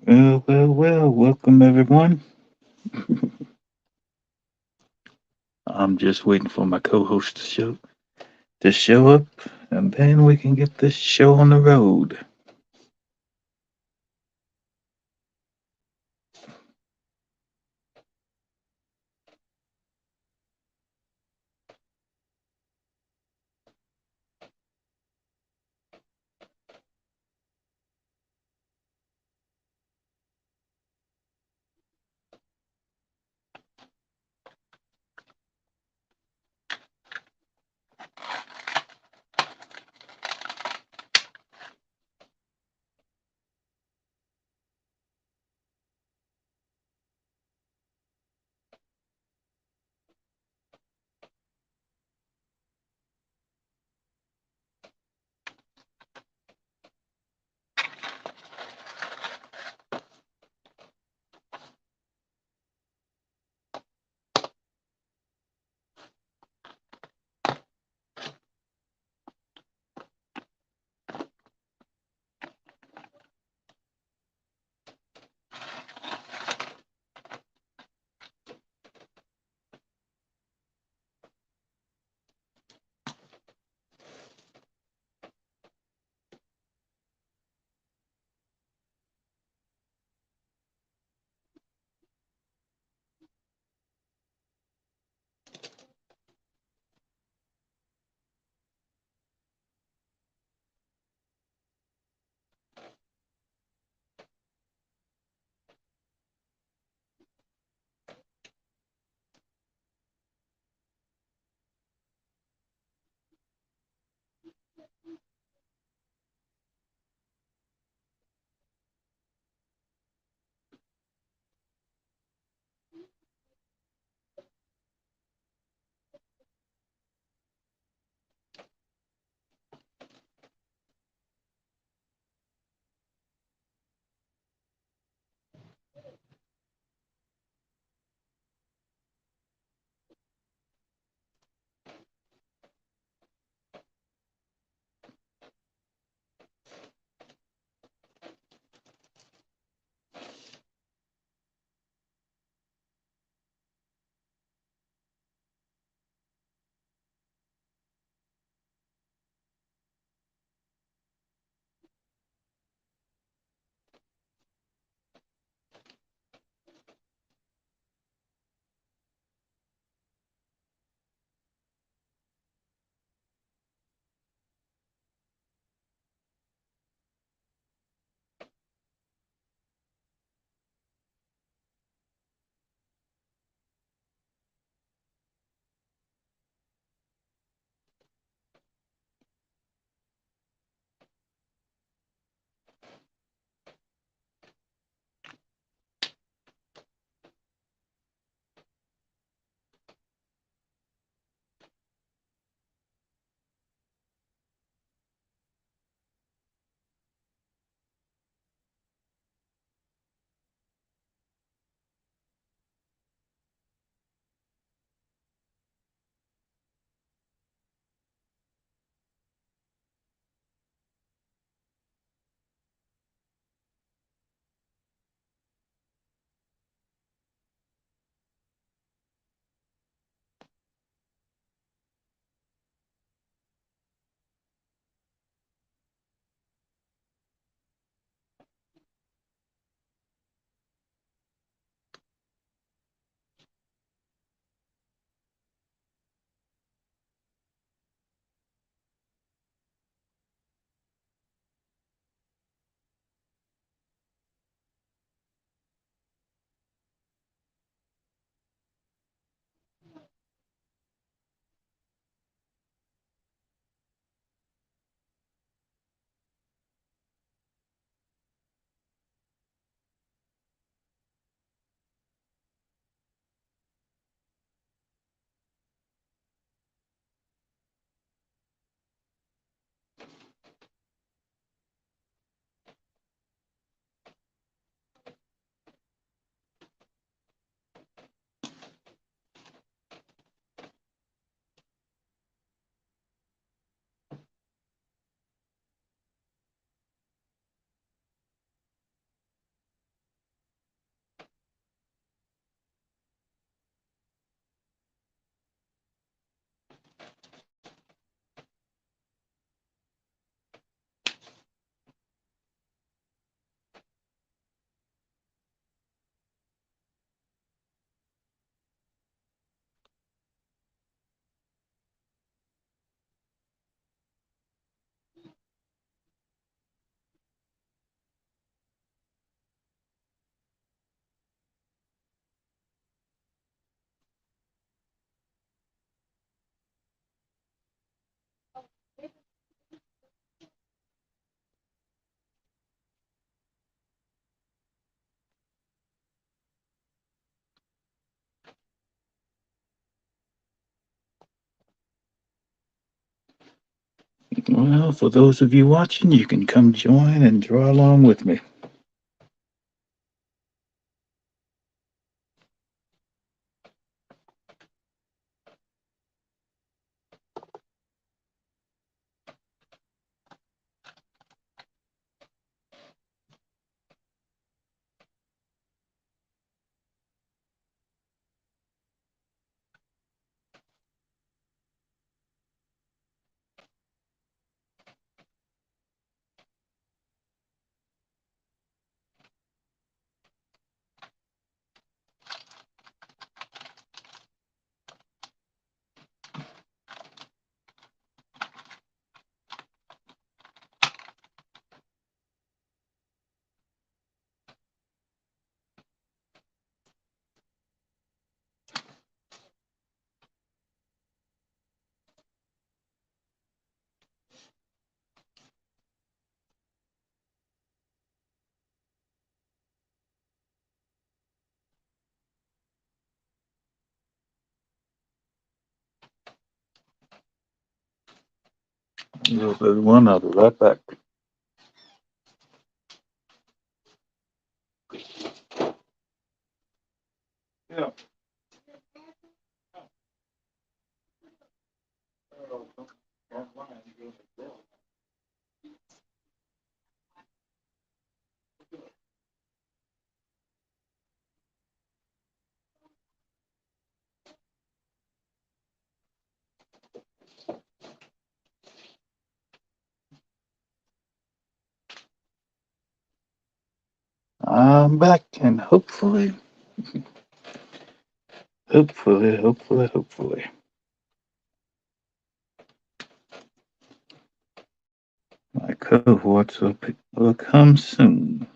Welcome everyone. I'm just waiting for my co-host to show up, and then we can get this show on the road. Well, for those of you watching, you can come join and draw along with me. Hello, everyone. I'll be right back. Yeah. I'm back, and hopefully, my cohorts will come soon.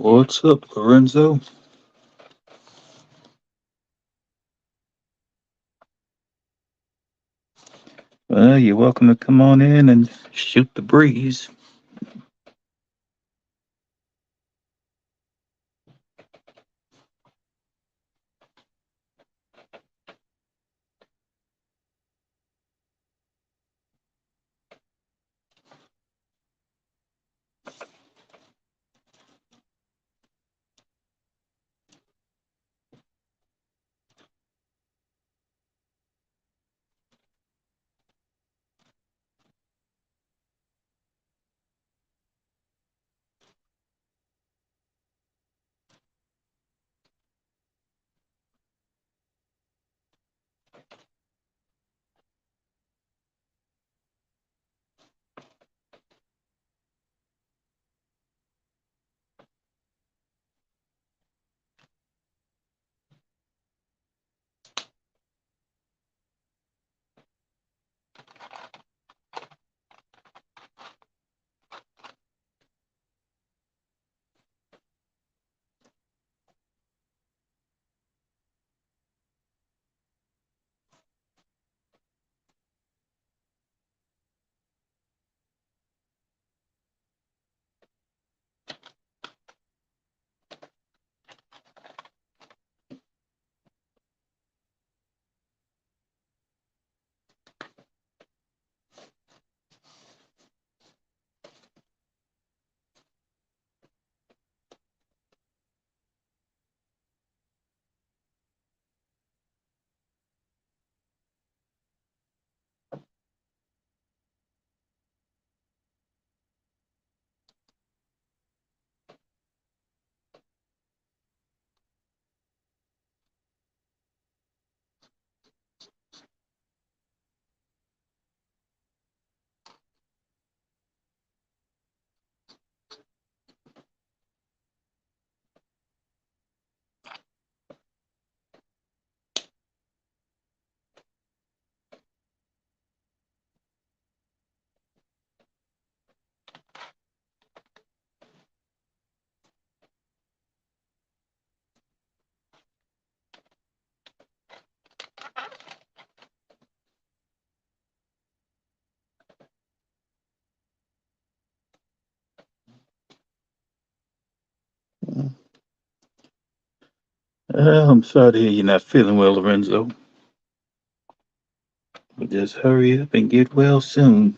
What's up, Lorenzo? Well, you're welcome to come on in and shoot the breeze. I'm sorry to hear you're not feeling well, Lorenzo. But just hurry up and get well soon.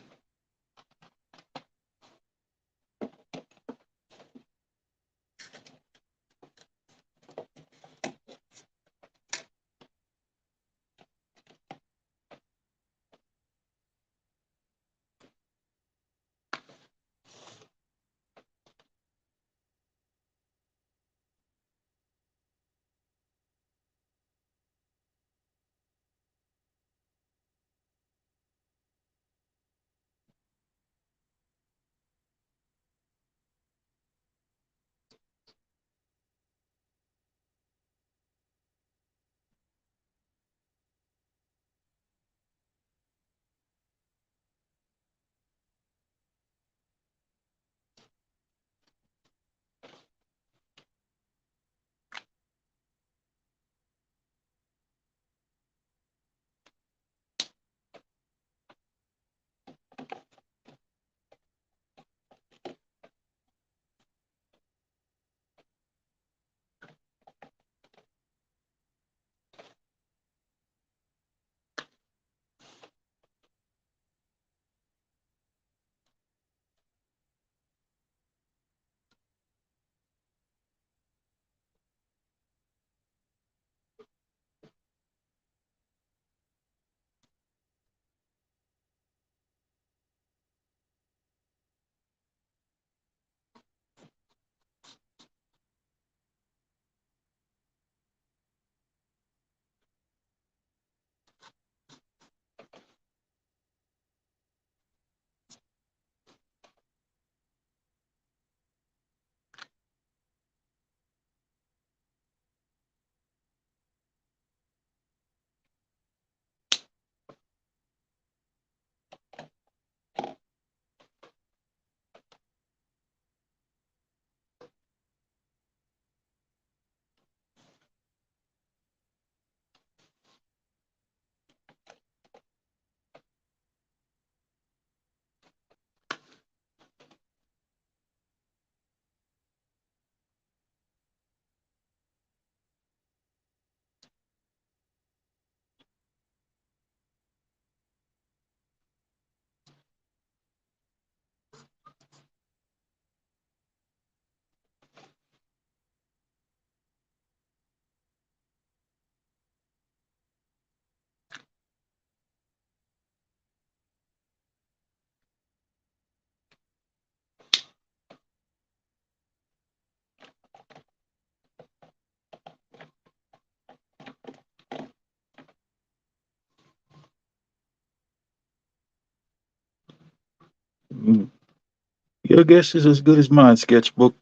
Your guess is as good as mine, sketchbook.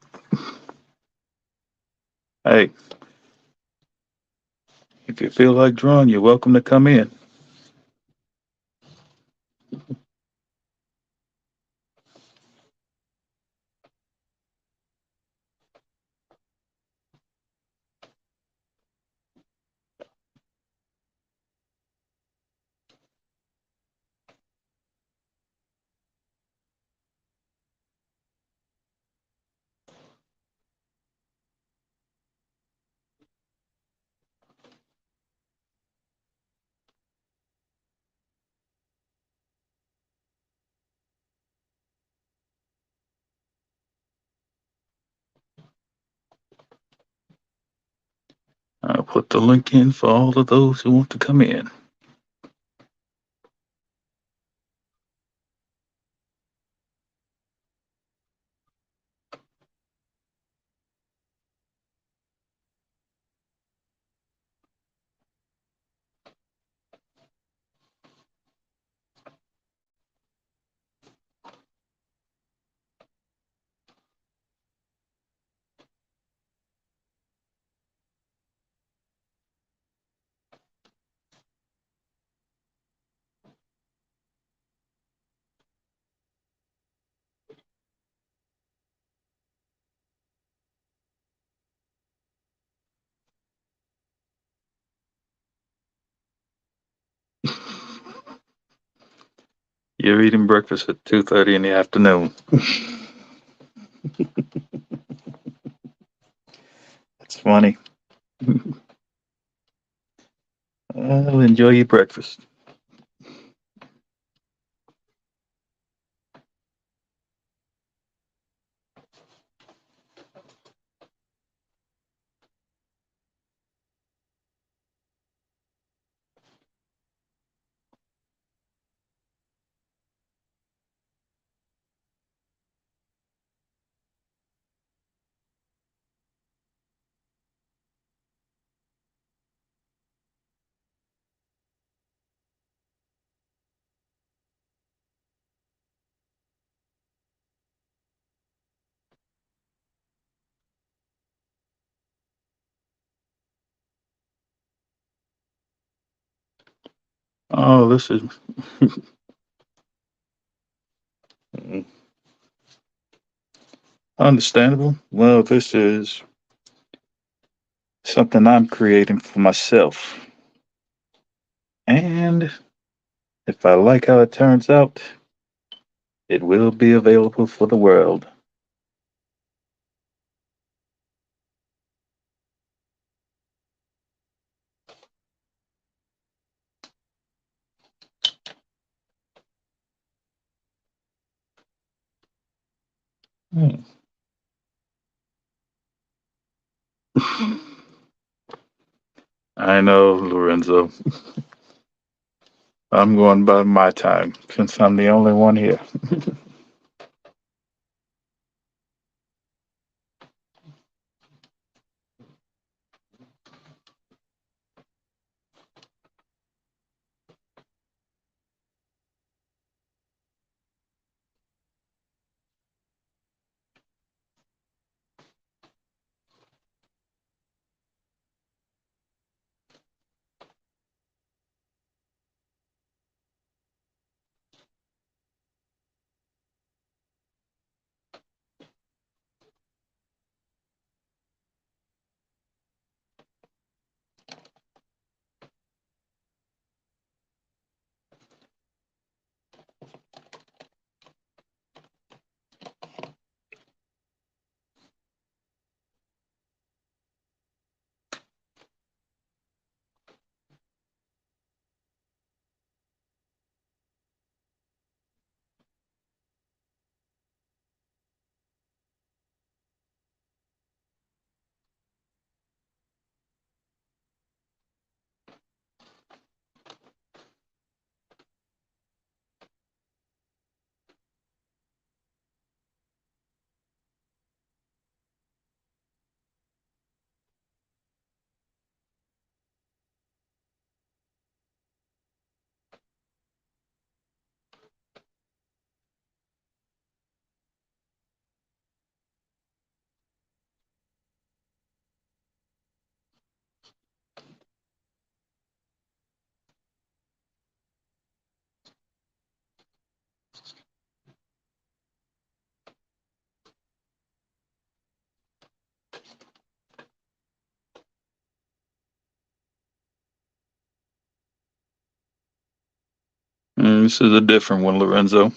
Hey, if you feel like drawing, you're welcome to come in. I'll put the link in for all of those who want to come in. You're eating breakfast at 2:30 in the afternoon. That's funny. Well, enjoy your breakfast. Oh, this is understandable. Well, this is something I'm creating for myself. And if I like how it turns out, it will be available for the world. Hmm. I know, Lorenzo. I'm going by my time since I'm the only one here. This is a different one, Lorenzo.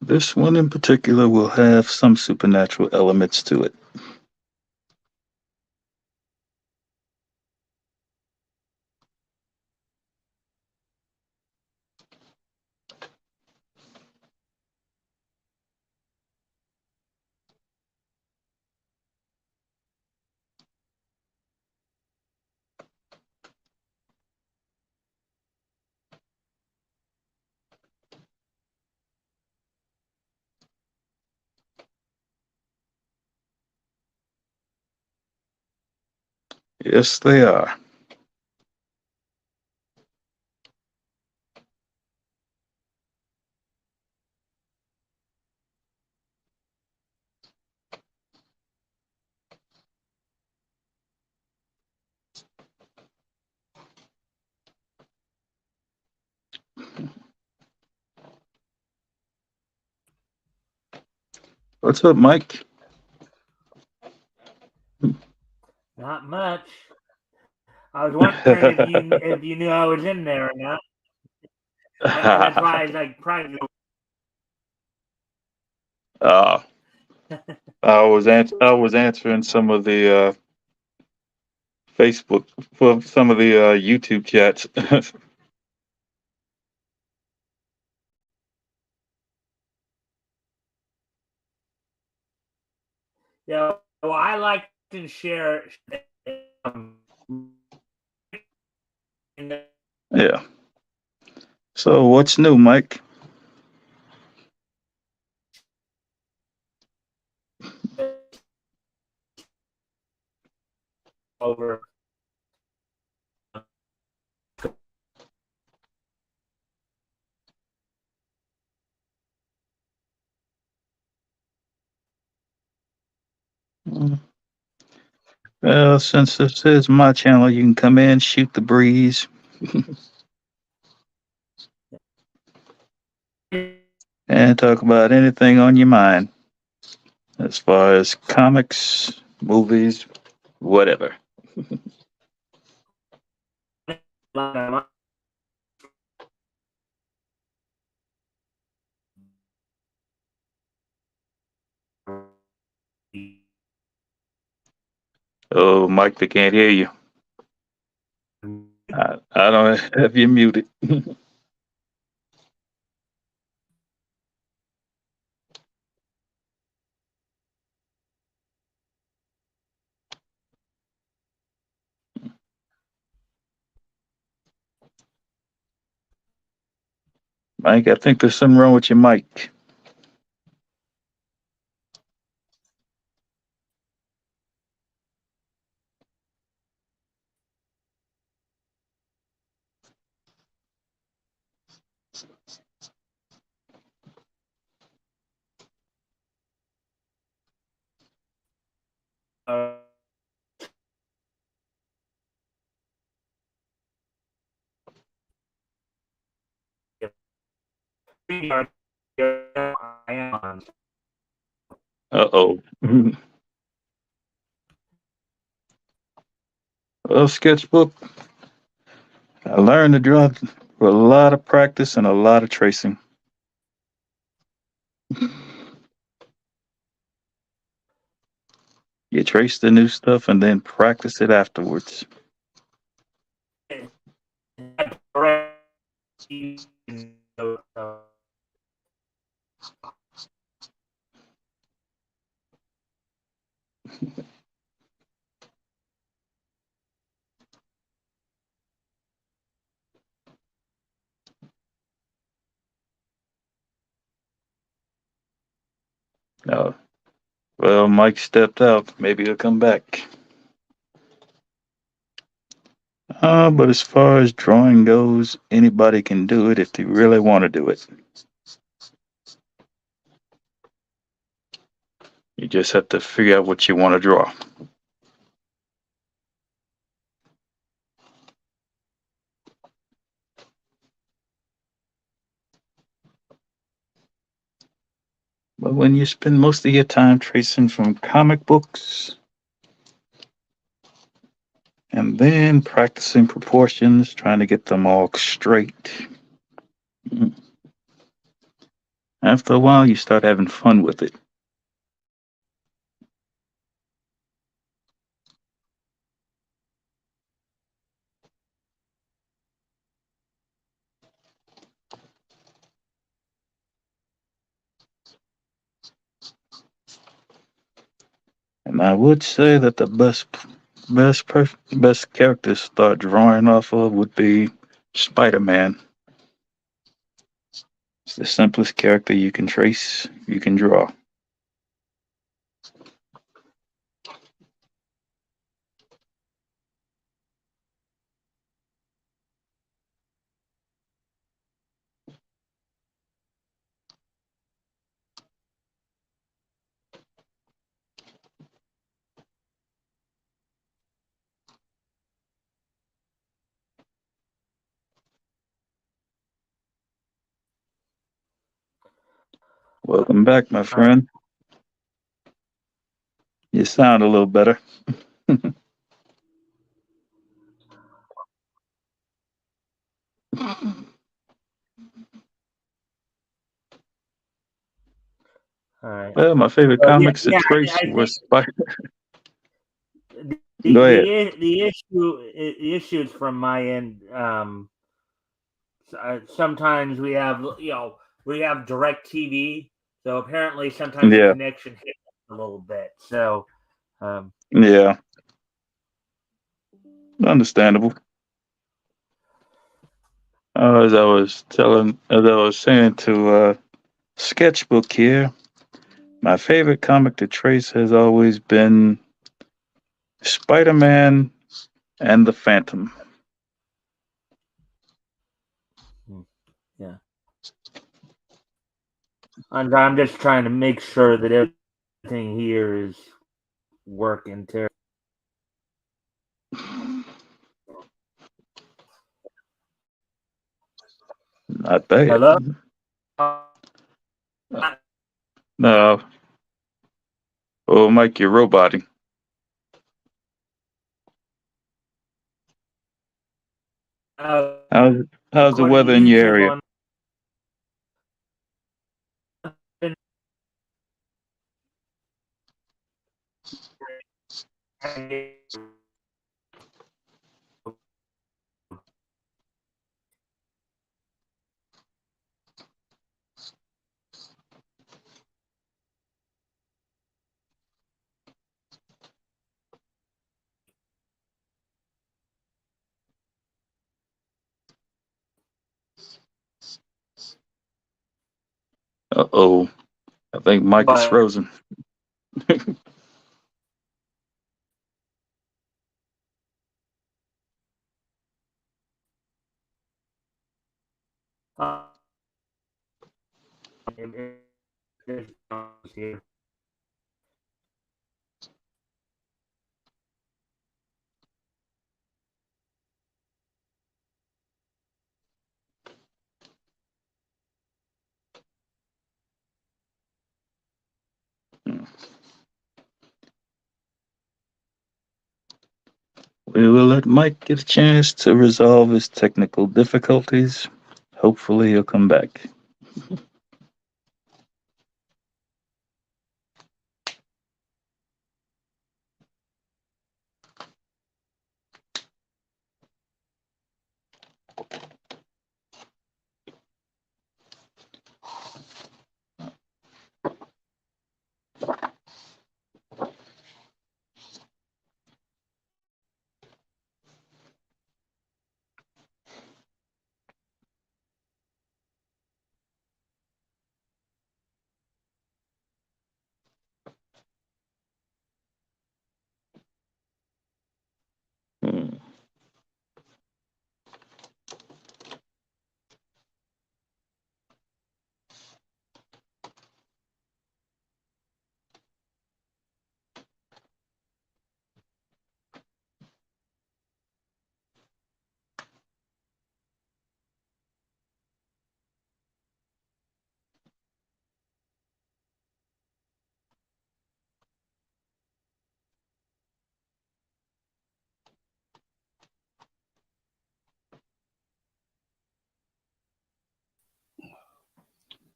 This one in particular will have some supernatural elements to it. Yes, they are. What's up, Mike? Not much. I was wondering if you knew I was in there or not. That's why I was like private. I was answering some of the Facebook for some of the YouTube chats. Yeah, well, I like to share. Um, Yeah. So what's new, Mike? over. Well, since this is my channel, you can come in, shoot the breeze, and talk about anything on your mind as far as comics, movies, whatever. Oh, Mike, they can't hear you. I don't have you muted. Mike, I think there's something wrong with your mic. Uh-oh. Well, sketchbook, I learned to draw with a lot of practice and a lot of tracing. You trace the new stuff and then practice it afterwards. No, Well, Mike stepped out. Maybe he'll come back. But as far as drawing goes, anybody can do it if they really want to do it. You just have to figure out what you want to draw. But when you spend most of your time tracing from comic books and then practicing proportions, trying to get them all straight, after a while you start having fun with it. And I would say that the best character to start drawing off of would be Spider-Man. It's the simplest character you can trace, you can draw. Welcome back, my friend. You sound a little better. All right. Well, my favorite Yeah, comics to yeah. trace I were think Spider. the Go ahead. the issues from my end. Sometimes we have direct TV, so apparently sometimes the Yeah, connection hits a little bit. So yeah, understandable. As I was saying to Sketchbook here, my favorite comic to trace has always been Spider-Man and the Phantom. yeah, I'm just trying to make sure that everything here is working. Not bad. Hello. No, oh, Mike, you're roboting. How's how's the According to weather in your area? YouTube on. Uh-oh, I think Mike is But frozen. uh, We will let Mike get a chance to resolve his technical difficulties. Hopefully, he'll come back.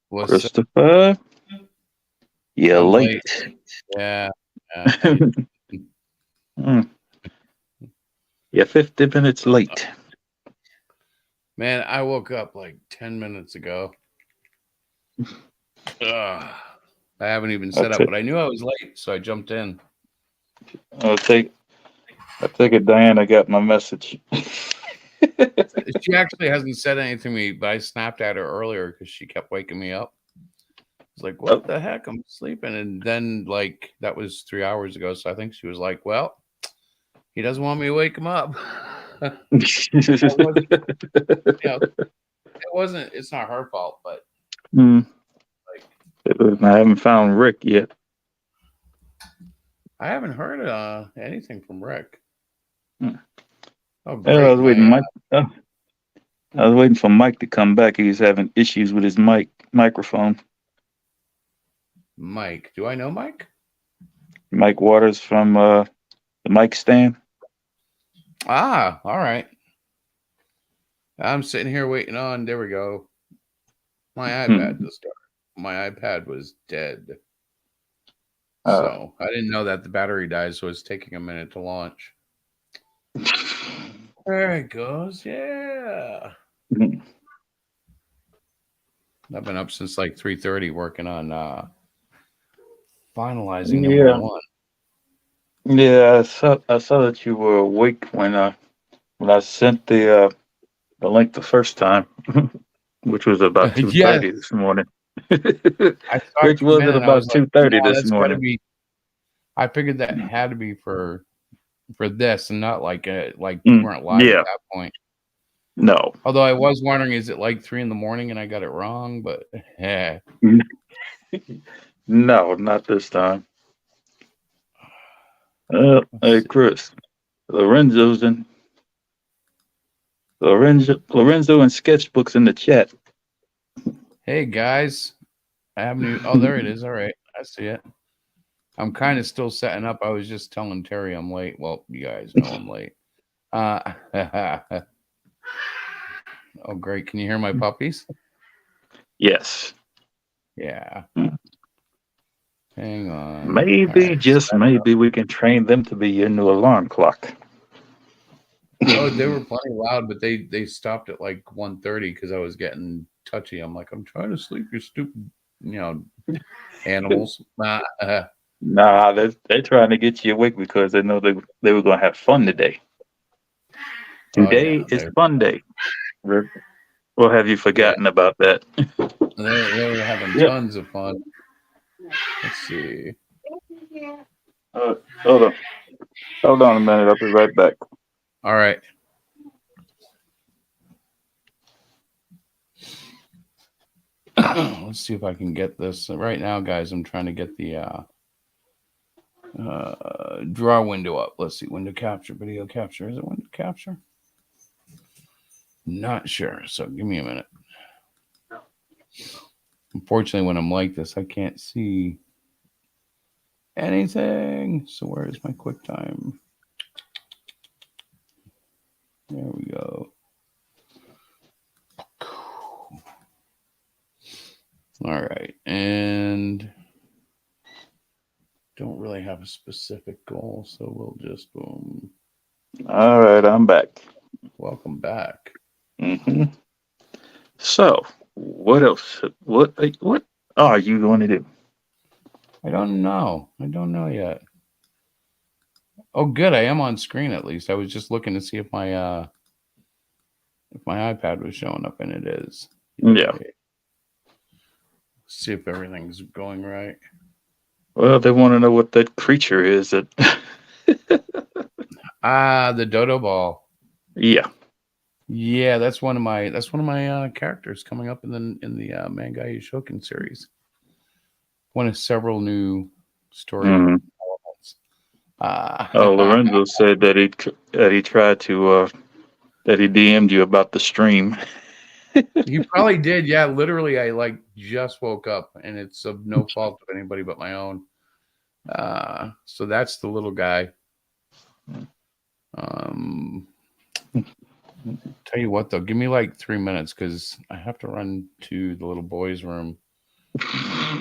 What's up? Christopher, you're I'm late. Yeah. Mm. You're 50 minutes late. Man, I woke up like 10 minutes ago. Ugh. I haven't even set up, it. but I knew I was late, so I jumped in. I take it Diana got my message. She actually hasn't said anything to me, but I snapped at her earlier because she kept waking me up. I was like, what the heck? I'm sleeping. And then, like, that was 3 hours ago. So I think she was like, well, he doesn't want me to wake him up. It's not her fault, but like, I haven't found Rick yet. I haven't heard anything from Rick. Oh, great. I was waiting. I was waiting for Mike to come back. He was having issues with his microphone. Mike, do I know Mike? Mike Waters from the mic stand. Ah, all right. I'm sitting here waiting on. There we go. My iPad to start. My iPad was dead. So I didn't know that the battery died, so it's taking a minute to launch. There it goes. Yeah. I've been up since like 3:30 working on finalizing number one. Yeah, I saw that you were awake when I sent the link the first time, which was about 2:30 this morning. Which was at about 2:30 this morning. I figured that had to be for this and not like we weren't live at that point. No. Although I was wondering, is it like 3 a.m. and I got it wrong? But no, not this time. Hey, Chris, Lorenzo and Sketchbooks in the chat. Hey guys, I haven't even. Oh, there it is. All right, I see it. I'm kind of still setting up. I was just telling Terry I'm late. Well, you guys know I'm late. Oh, great. Can you hear my puppies? Yes. Yeah. Hang on. Maybe, just maybe, we can train them to be your new alarm clock. Oh, they were plenty loud, but they stopped at like 1:30 because I was getting touchy. I'm like, I'm trying to sleep, you stupid, animals. Nah, they're trying to get you awake because they know they were going to have fun today. Today is fun day. Or have you forgotten about that? They were having tons of fun. Let's see. Hold on a minute. I'll be right back. All right. Let's see if I can get this right now, guys. I'm trying to get the draw window up. Let's see. Window capture, video capture. Is it window capture? Not sure. So give me a minute. Unfortunately, when I'm like this, I can't see anything. So where is my QuickTime? There we go. All right. And don't really have a specific goal, so we'll just boom. All right, I'm back. Welcome back. Mm-hmm. So, what else? What are you going to do? I don't know. I don't know yet. Oh, good. I am on screen at least. I was just looking to see if my iPad was showing up, and it is. Yeah. See if everything's going right. Well, they want to know what that creature is. That the dodo ball. Yeah. Yeah, that's one of my characters coming up in the Mangai Shokin series. One of several new story elements. Lorenzo said that he tried to that he DM'd you about the stream. You probably did, yeah. Literally, I just woke up, and it's of no fault of anybody but my own. So that's the little guy. Tell you what, though, give me like 3 minutes because I have to run to the little boy's room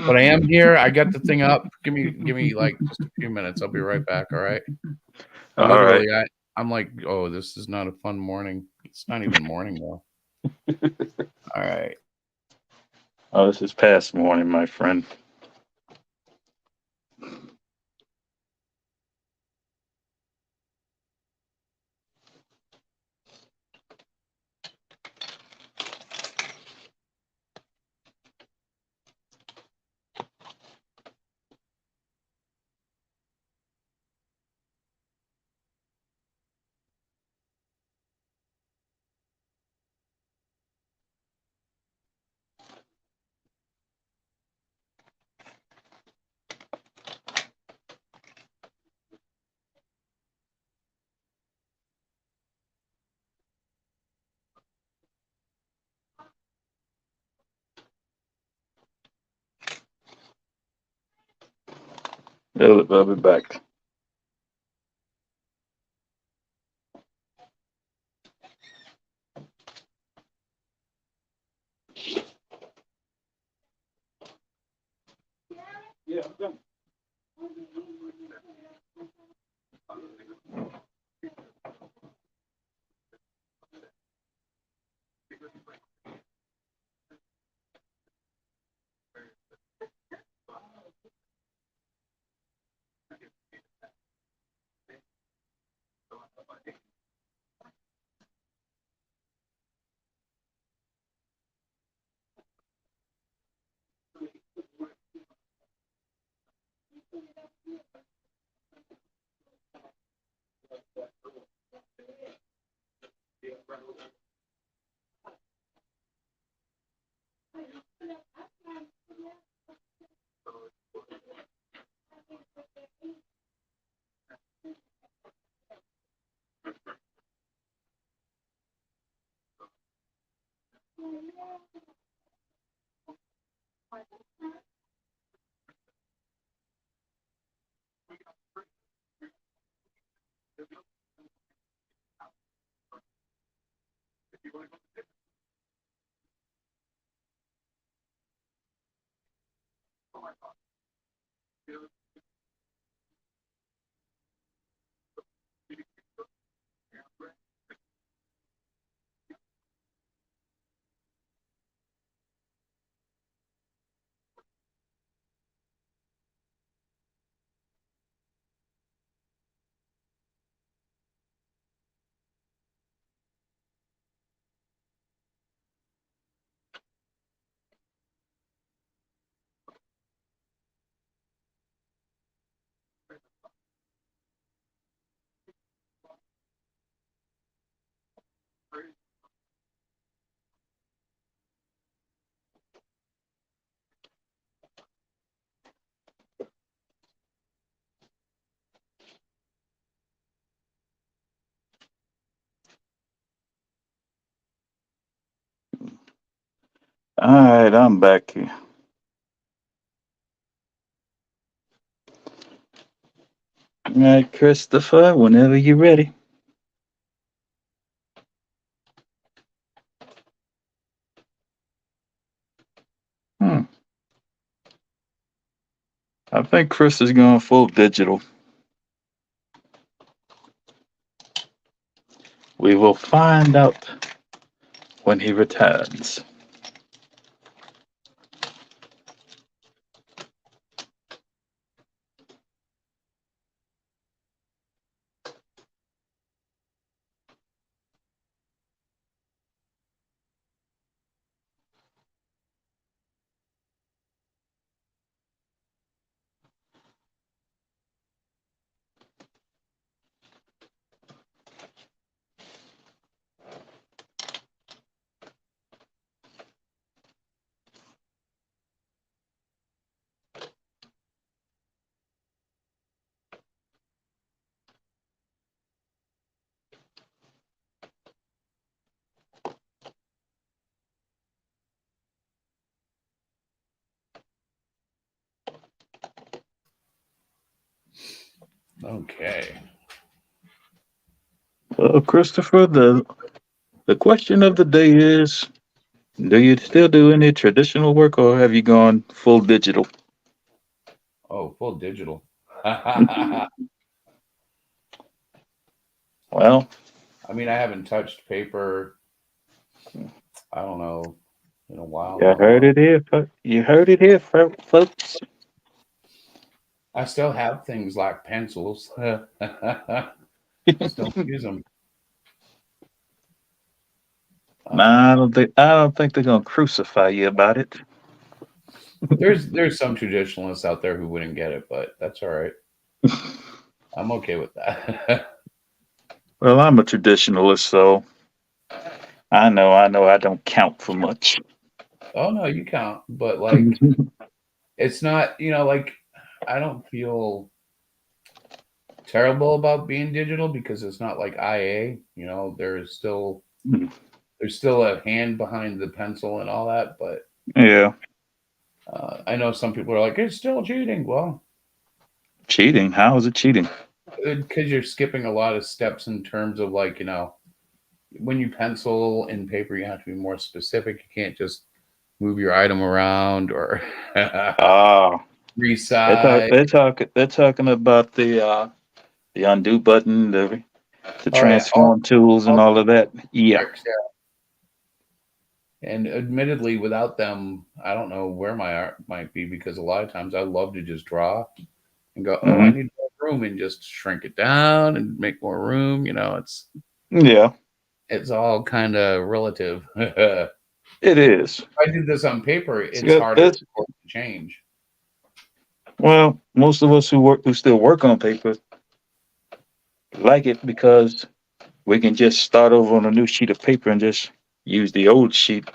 But I am here. I got the thing up. Give me like just a few minutes. I'll be right back. All right. All Literally, right. I'm like, oh, this is not a fun morning. It's not even morning though. All right. Oh, this is past morning, my friend. I'll be back. Yeah, I'm done. All right, I'm back here. All right, Christopher, whenever you're ready. I think Chris is going full digital. We will find out when he returns. Okay. Well, Christopher, the question of the day is, Do you still do any traditional work, or have you gone full digital? Oh, full digital. I Well, mean, I haven't touched paper. I don't know, in a while you now heard though. it here. You heard it here, folks. I still have things like pencils. Just don't use them. Nah, I don't think they're gonna crucify you about it. There's some traditionalists out there who wouldn't get it, but that's all right. I'm okay with that. Well, I'm a traditionalist, so I know I don't count for much. Oh no, you count, but like it's not, like I don't feel terrible about being digital because it's not like IA, there's still a hand behind the pencil and all that, but Yeah, I know some people are like it's still cheating. Well, cheating. How is it cheating? because you're skipping a lot of steps in terms of like, when you pencil in paper, you have to be more specific. You can't just move your item around or Ah, resize. they're talking about the undo button, the Oh yeah, all, transform tools, and all all of that. Yeah. tricks. Yeah. And admittedly, without them, I don't know where my art might be because a lot of times I love to just draw and go, oh, I Hmm. need more room and just shrink it down and make more room. Yeah, It's all kind of relative. If it is. I did this on paper, It's it's good. harder It's to change. Well, most of us who still work on paper like it because we can just start over on a new sheet of paper and just use the old sheet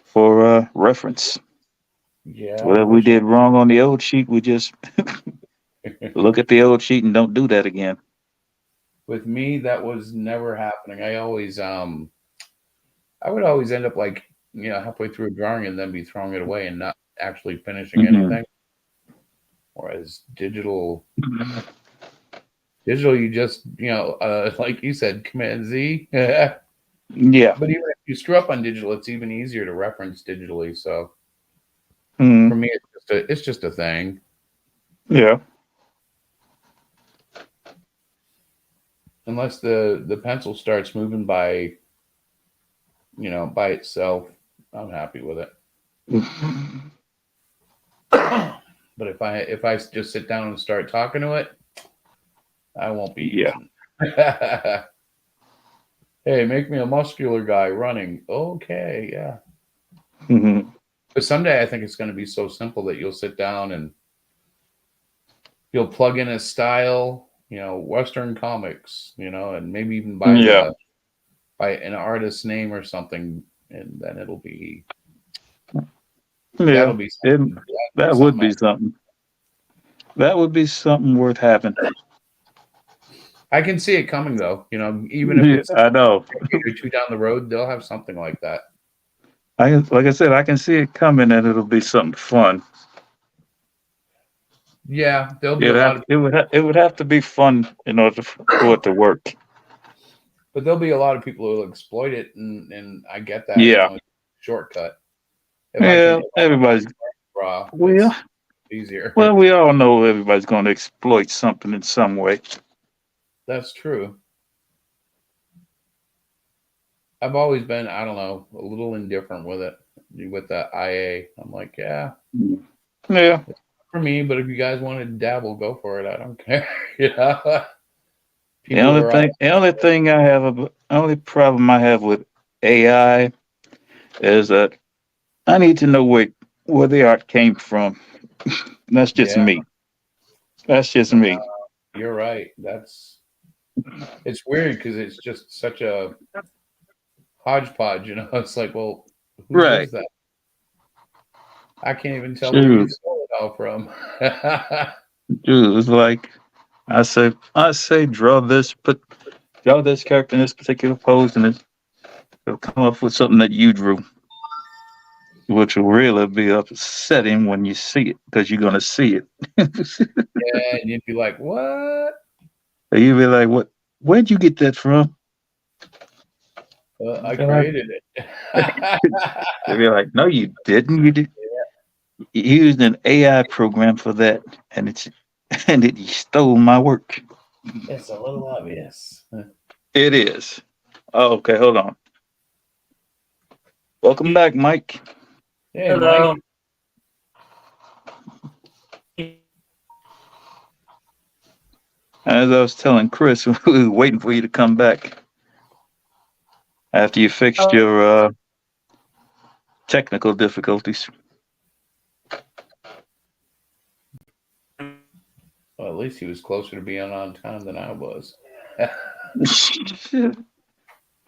for reference. Yeah, I Whatever we wish. did wrong on the old sheet, we just look at the old sheet and don't do that again. With me, that was never happening. I would always end up like, halfway through a drawing and then be throwing it away and not actually finishing Hmm. anything. Whereas digital, you just, like you said, Command Z. But Yeah. even if you screw up on digital, it's even easier to reference digitally. So Hmm. for me, it's just a thing. Yeah. Unless the pencil starts moving by itself, I'm happy with it. But if I just sit down and start talking to it, I won't be Yeah. using it. Hey, make me a muscular guy running. Okay, yeah. Hmm. But someday I think it's going to be so simple that you'll sit down and you'll plug in a style, Western comics, and maybe even by Yeah. the by an artist's name or something, and then that'll Yeah. be It, something. That'll be that would something. be something. That would be something worth having. I can see it coming though. Even if Yeah, it's I know. a decade or two down the road, they'll have something like that. Like I said, I can see it coming, and it'll be something fun. Yeah, there'll be a lot of It would have to be fun in order for it to work. But there'll be a lot of people who will exploit it, and I get that. It's Yeah. only a shortcut. If I can Yeah. do Everybody's raw, well. it's easier. Well, we all know everybody's going to exploit something in some way. That's true. I've always been, I don't know, a little indifferent with it, with the IA. I'm like, yeah, Yeah. for me, but if you guys want to dabble, go for it. I don't care. People are all, The only problem I have with AI is that I need to know where the art came from. That's just yeah, me. That's just me. you're right. It's weird because it's just such a hodgepodge, It's like, well, whose Right. is that? I can't even tell who you Dude, stole it all from. dude, it's like I say draw this character in this particular pose, and it'll come up with something that you drew, which will really be upsetting when you see it because you're gonna see it. And you'd be like, what? You'll be like, "What? Where'd you get that from?" I created it. They'd be like, "No, you didn't. You did. You used an AI program for that, and it's and it stole my work." It's a little obvious. It is. Oh, okay, hold on. Welcome back, Mike. Hey, Hello. Mike. As I was telling Chris, we were waiting for you to come back after you fixed your technical difficulties. Well, at least he was closer to being on time than I was.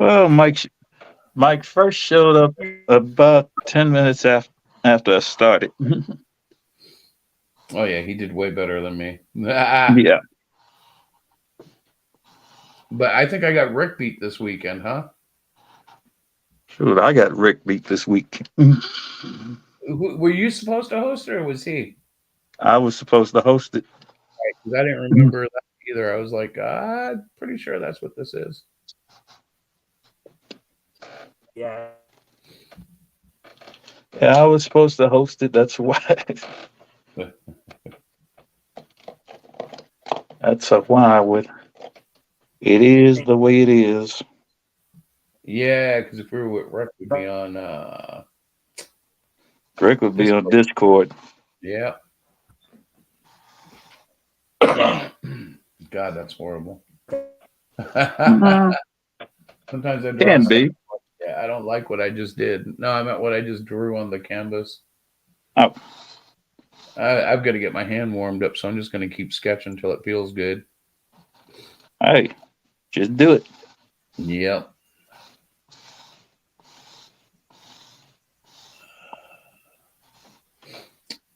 Well, Mike first showed up about 10 minutes after I started. Oh yeah, he did way better than me. Yeah. But I think I got Rick beat this weekend, huh? Shoot, I got Rick beat this week. Were you supposed to host it, or was he? I was supposed to host it. Because I didn't remember that either. I was like, I'm pretty sure that's what this is. Yeah. Yeah, I was supposed to host it. That's why. That's why it is the way it is. Yeah, because if we were with Rick, we'd be on. Rick would be on Discord. Yeah. God, that's horrible. Sometimes I draw Can be. Yeah, I don't like what I just did. No, I meant what I just drew on the canvas. Oh. I've got to get my hand warmed up, so I'm just going to keep sketching until it feels good. Hey, just do it. Yep.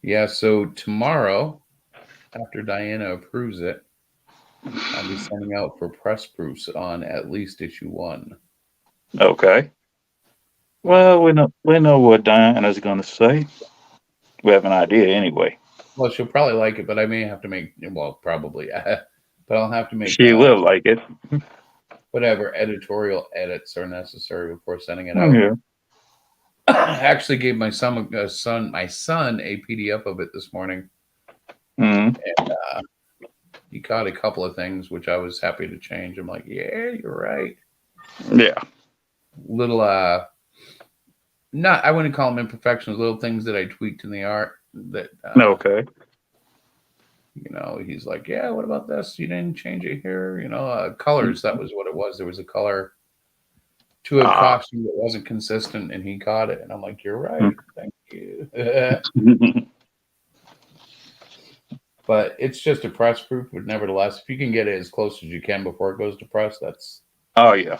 Yeah, so tomorrow, after Diana approves it, I'll be sending out for press proofs on at least issue 1. Okay. Well, we know what Diana's going to say. We have an idea anyway. Well, she'll probably like it, but I may have to make, well, probably, but I'll have to make She will like it. whatever editorial edits are necessary before sending it Oh, out. yeah. I actually gave my son a PDF of it this morning. Mm-hmm. And he caught a couple of things which I was happy to change. I'm like, yeah, you're right. Yeah. Little not I wouldn't call them imperfections, little things that I tweaked in the art that Okay. you know, he's like, yeah, what about this? You didn't change it here, you know, colors, that was what it was. There was a color to a costume that wasn't consistent, and he caught it, and I'm like, you're right, thank you. But it's just a press proof, but nevertheless, if you can get it as close as you can before it goes to press, that's Oh yeah.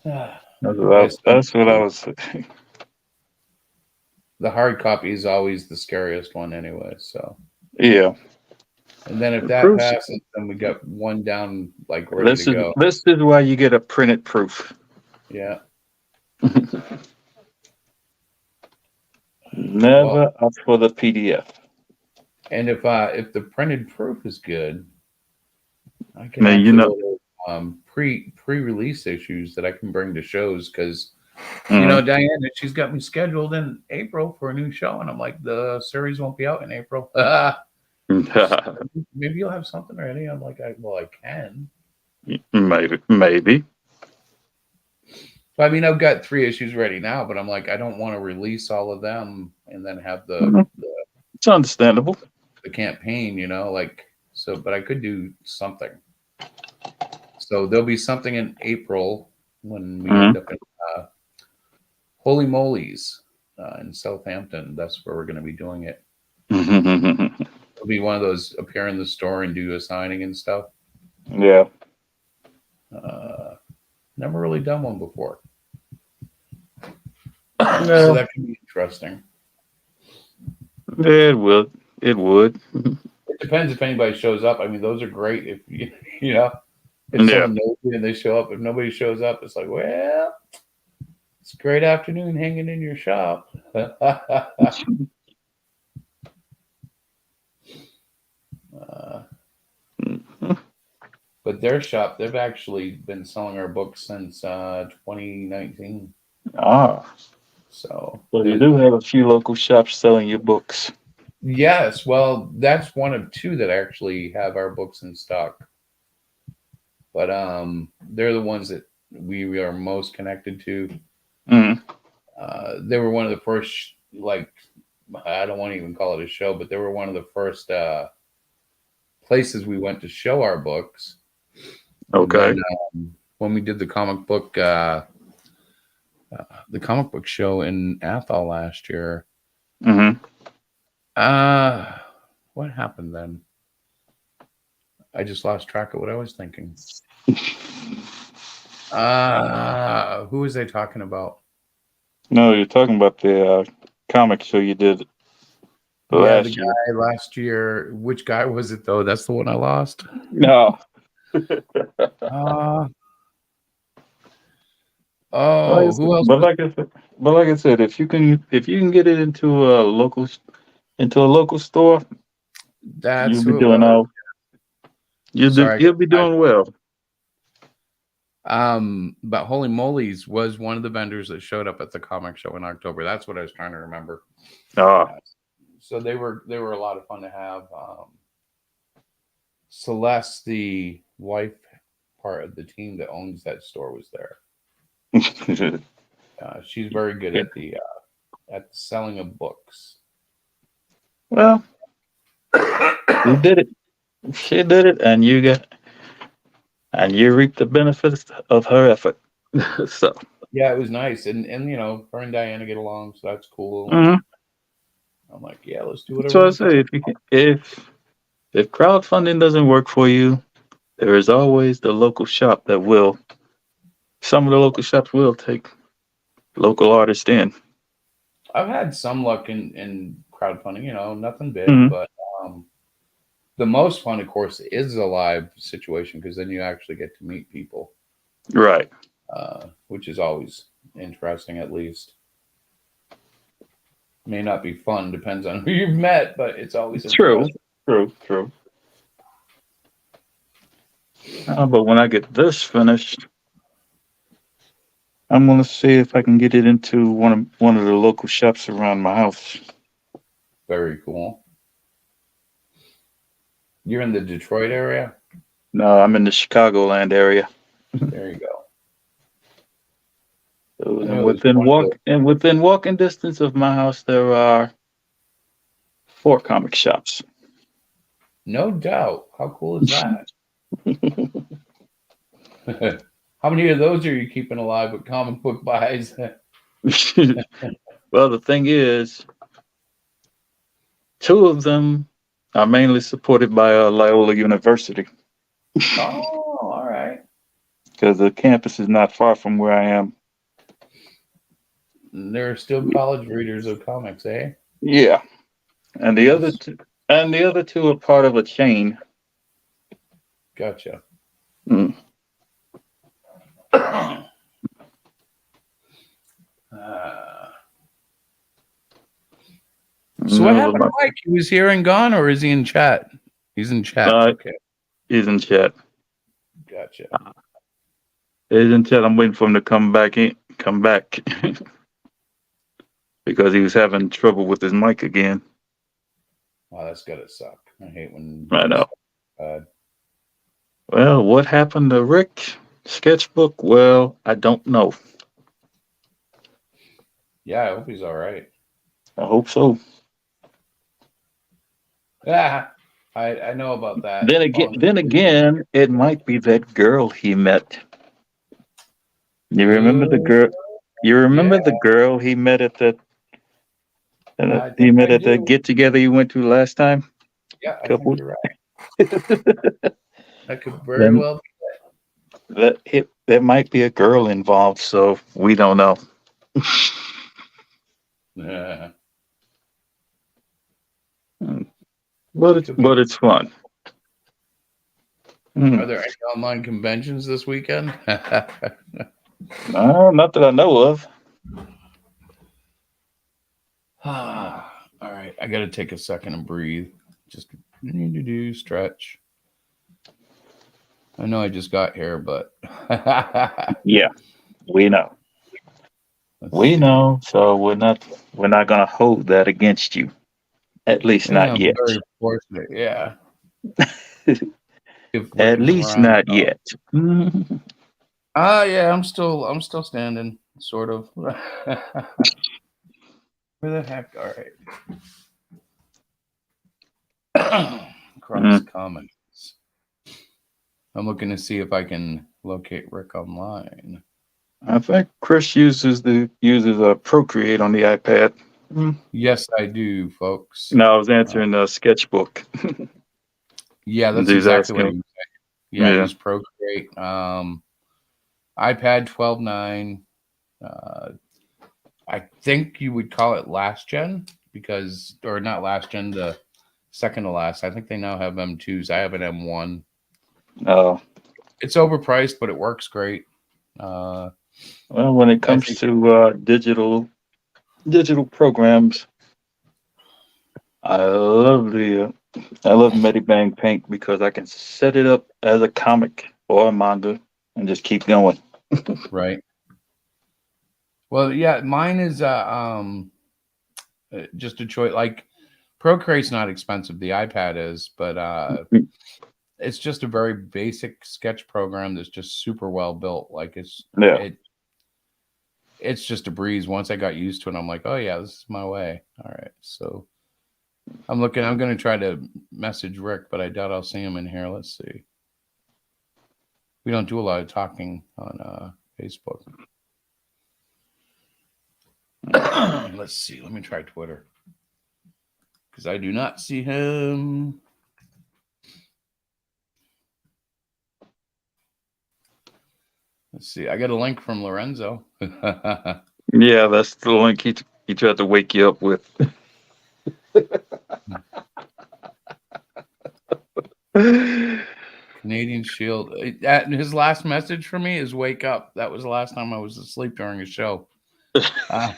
That's what I was saying. The hard copy is always the scariest one anyway, so Yeah. and then if that passes, then we got one down like ready to go. This is why you get a printed proof. Yeah. Never up for the PDF. And if the printed proof is good, I can pre-release issues that I can bring to shows because you know Diana, she's got me scheduled in April for a new show, and I'm like, the series won't be out in April. So maybe you'll have something ready. I'm like, I can. Maybe. So, I mean, I've got 3 issues ready now, but I'm like, I don't want to release all of them and then have the it's understandable. The campaign, you know, like so. But I could do something. So there'll be something in April when we end up in Holy Molly's in Southampton. That's where we're going to be doing it. It'll be one of those appear in the store and do a signing and stuff. Yeah. Never really done one before. So that could be interesting. It would. It would. It depends if anybody shows up. I mean, those are great if you know if someone knows you and they show up. If nobody shows up, it's like, well, it's a great afternoon hanging in your shop. But their shop, they've actually been selling our books since 2019. Ah, So so you do have a few local shops selling your books. yes, well, that's one of two that actually have our books in stock. But they're the ones that we are most connected to. Mm. They were one of the first, like, I don't want to even call it a show, but they were one of the first places we went to show our books. And Okay. then when we did the comic book show in Athol last year, Mm-hmm. what happened then? I just lost track of what I was thinking. Who was I talking about? No, you're talking about the comic show you did Yeah, last the year. guy last year. Which guy was it though? That's the one I lost. No. Who else? But like I said, if you can get it into a local store, That's you'll be who it doing was. all. Sorry. You'll be doing well. But Holy Molly's was one of the vendors that showed up at the comic show in October. That's what I was trying to remember. Ah. So they were a lot of fun to have. Celeste, the wife part of the team that owns that store, was there. She's very good at the selling of books. Well, you did it. She did it, and you reaped the benefits of her effort. So. Yeah, it was nice, and her and Diana get along, so that's cool. Mm-hmm. I'm like, yeah, let's do whatever. So I say, if crowdfunding doesn't work for you, there is always the local shop that will. Some of the local shops will take local artists in. I've had some luck in crowdfunding, nothing big, Mhm. but the most fun, of course, is a live situation because then you actually get to meet people, Right. which is always interesting, at least. May not be fun, depends on who you've met, but it's always True. interesting. True. But when I get this finished, I'm gonna see if I can get it into one of the local shops around my house. Very cool. You're in the Detroit area? No, I'm in the Chicagoland area. There you go. And within walking distance of my house, there are 4 comic shops. No doubt. How cool is that? How many of those are you keeping alive with comic book buys? Well, the thing is, 2 of them are mainly supported by Loyola University. Oh, all right. Because the campus is not far from where I am. There are still college readers of comics, eh? Yeah, and the other two are part of a chain. Gotcha. Mm. So what happened to Mike? He was here and gone, or is he in chat? He's in chat. Okay. He's in chat. Gotcha. He's in chat. I'm waiting for him to come back. Because he was having trouble with his mic again. Oh, that's gotta suck. I hate when. I know. Well, what happened to Rick Sketchbook? Well, I don't know. Yeah, I hope he's all right. I hope so. Yeah, I know about that. Then again, it might be that girl he met. You remember the girl? You remember the girl he met at the get together you went to last time? Yeah, I think you're right. That could very well be there might be a girl involved, so we don't know. Yeah. But it's fun. Are there any online conventions this weekend? No, not that I know of. All right, I got to take a second and breathe. Just need to stretch. I know I just got here, but Yeah, we know. let's We see. know. So we're not gonna hold that against you. At least Yeah, not I'm yet. very fortunate. Yeah, if At Wiccan's least around. not yet. Mhm. Yeah, I'm still standing, sort of. Where the heck? All right. Cross comments. I'm looking to see if I can locate Rick online. I think Chris uses Procreate on the iPad. Mm. Yes, I do, folks. No, I was answering the sketchbook. Yeah, that's He's exactly what asking. he was saying. Yeah, I Yeah. use Procreate. iPad 12.9. I think you would call it last gen or not last gen, the second to last. I think they now have M2s. I have an M1. Oh. It's overpriced, but it works great. Well, when it I comes think, to digital programs, I love Medibang Paint because I can set it up as a comic or a manga and just keep going. right. Well, yeah, mine is just a choice. Like Procreate's not expensive. The iPad is, but it's just a very basic sketch program that's just super well built. Like Yeah. it's just a breeze. Once I got used to it, I'm like, oh yeah, this is my way. All right, so I'm going to try to message Rick, but I doubt I'll see him in here. Let's see. We don't do a lot of talking on Facebook. Let's see. Let me try Twitter because I do not see him. Let's see. I got a link from Lorenzo. Yeah, that's the link he tried to wake you up with. Canadian Shield. His last message for me is "Wake up." That was the last time I was asleep during a show. I'm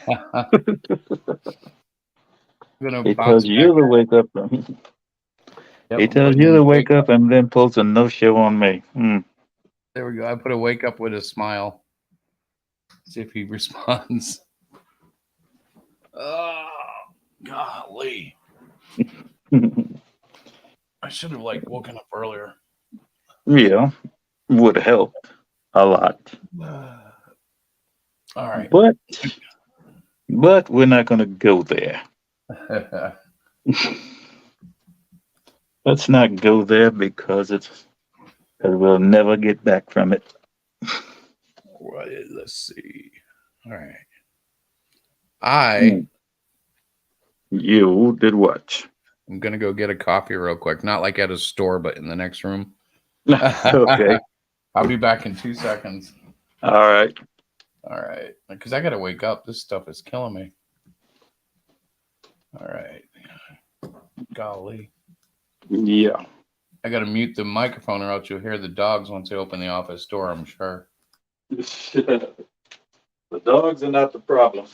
gonna He bounce tells back. you to wake up. Yep, He I'm tells putting you in to wake wake up. up and then post a no show on me. There we go. I put a wake up with a smile. See if he responds. Oh, golly! I should have woken up earlier. Yeah, would help a lot. All right. But we're not gonna go there. Let's not go there because we'll never get back from it. Let's see. All right. You did what? I'm gonna go get a coffee real quick. Not like at a store, but in the next room. Okay. I'll be back in 2 seconds. All right. All right. Because I gotta wake up. This stuff is killing me. All right. Golly. Yeah. I gotta mute the microphone or else you'll hear the dogs once they open the office door, I'm sure. The dogs are not the problem.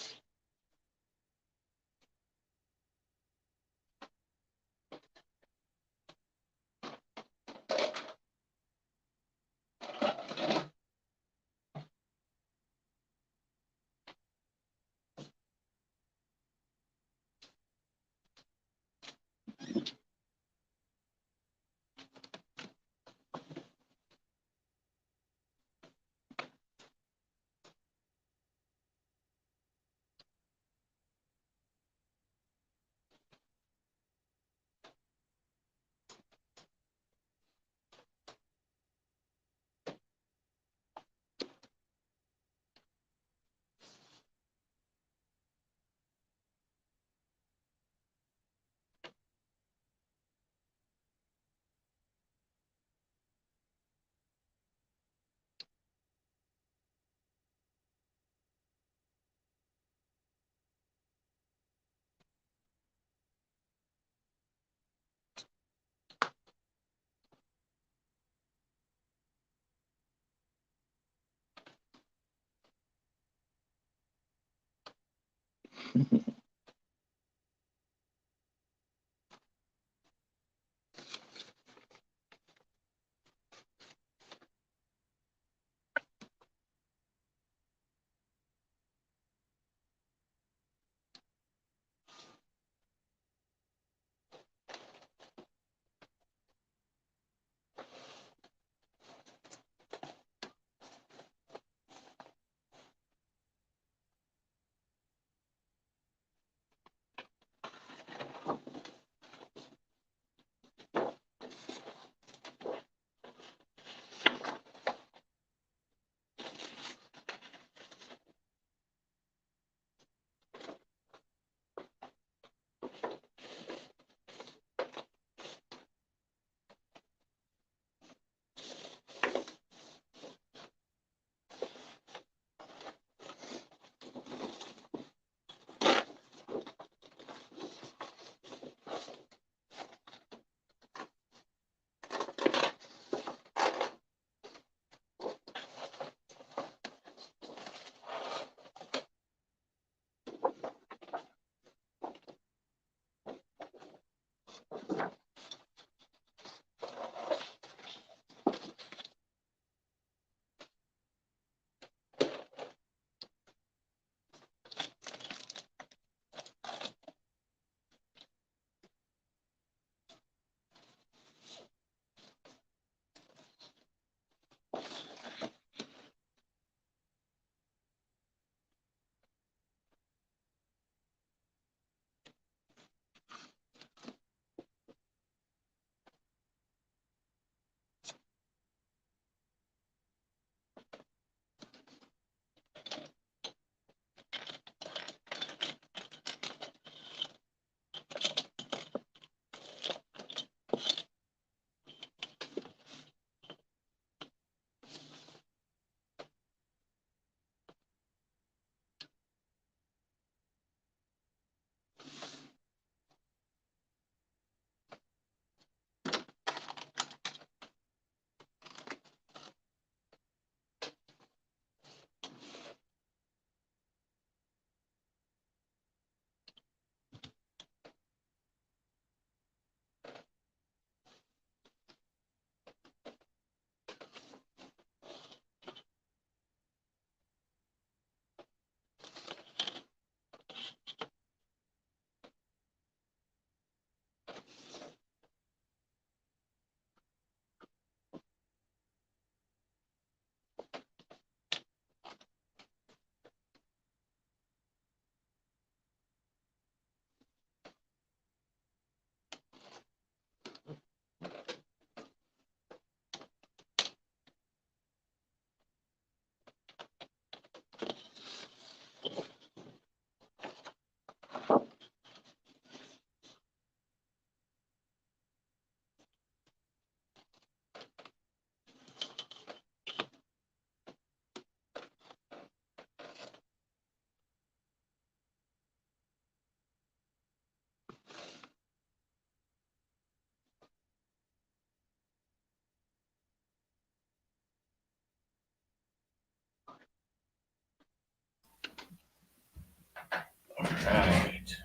right.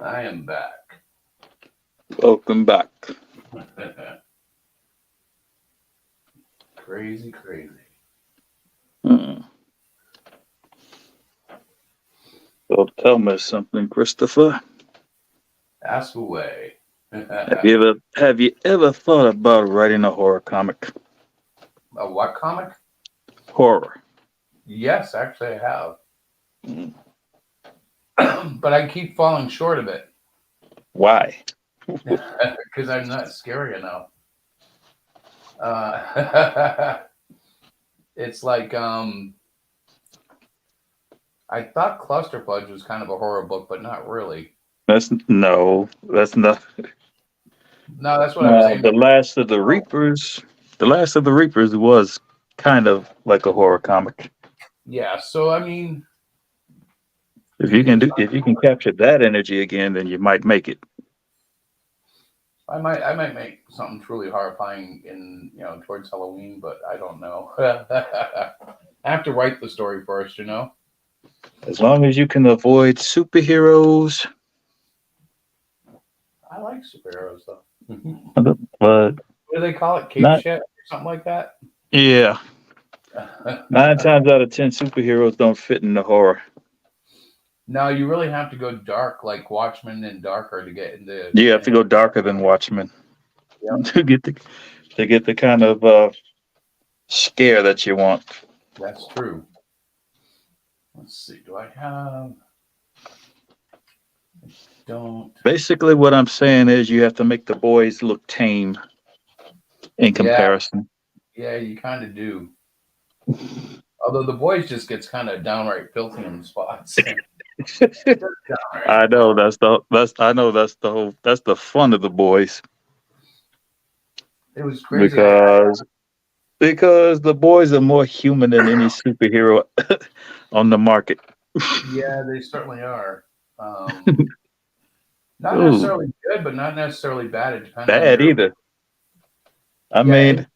I am back. Welcome back. Crazy. Hmm. So tell me something, Christopher. Ask away. Have you ever thought about writing a horror comic? A what comic? Horror. Yes, actually I have. Mm. But I keep falling short of it. Why? Because I'm not scary enough. It's like I thought Cluster Fudge was kind of a horror book, but not really. That's not. No, that's what I was saying. The Last of the Reapers. The Last of the Reapers was kind of like a horror comic. Yeah, so I mean, If you can capture that energy again, then you might make it. I might make something truly horrifying in towards Halloween, but I don't know. I have to write the story first, As long as you can avoid superheroes. I like superheroes though. But What do they call it? Cape Not- shit or something like that? yeah, 9 times out of 10, superheroes don't fit in the horror. No, you really have to go dark, like Watchmen and darker to get into. You have to go darker than Watchmen Yep. to get the kind of scare that you want. That's true. Let's see. Do I have? I don't. Basically, what I'm saying is you have to make the boys look tame in comparison. Yeah, you kind of do. Although the boys just gets kind of downright filthy in spots. I know that's the fun of the boys. It was crazy. Because the boys are more human than any superhero on the market. Yeah, they certainly are. Not Ooh. necessarily good, but not necessarily bad. It depends. Bad either. I mean,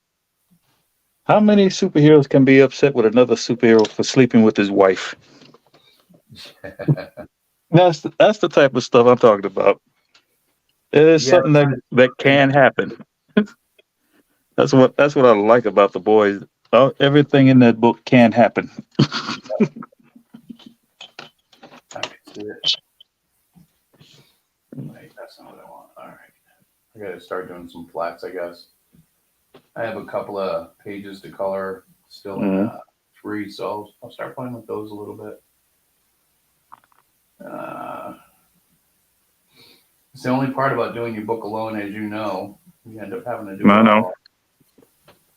how many superheroes can be upset with another superhero for sleeping with his wife? That's the type of stuff I'm talking about. It is something that can happen. That's what I like about the boys. Everything in that book can happen. I can see it. Wait, that's not what I want. All right. I got to start doing some flats, I guess. I have a couple of pages to color still in 3, so I'll start playing with those a little bit. It's the only part about doing your book alone, as you know. You end up having to do it all.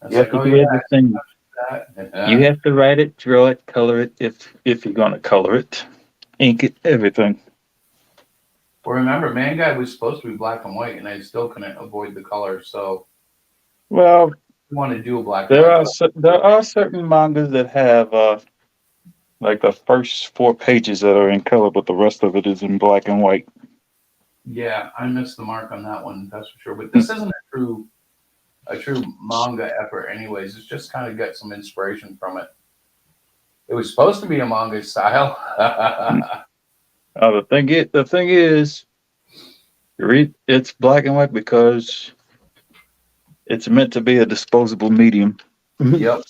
You have to do everything. You have to write it, draw it, color it, if you're going to color it, ink it, everything. Well, remember, Man Guy was supposed to be black and white, and I still couldn't avoid the color. So, well, you want to do a black. There are certain mangas that have like the first 4 pages that are in color, but the rest of it is in black and white. Yeah, I missed the mark on that one, that's for sure. But this isn't a true manga effort, anyways. It's just kind of got some inspiration from it. It was supposed to be a manga style. The thing is, it's black and white because it's meant to be a disposable medium. Yep.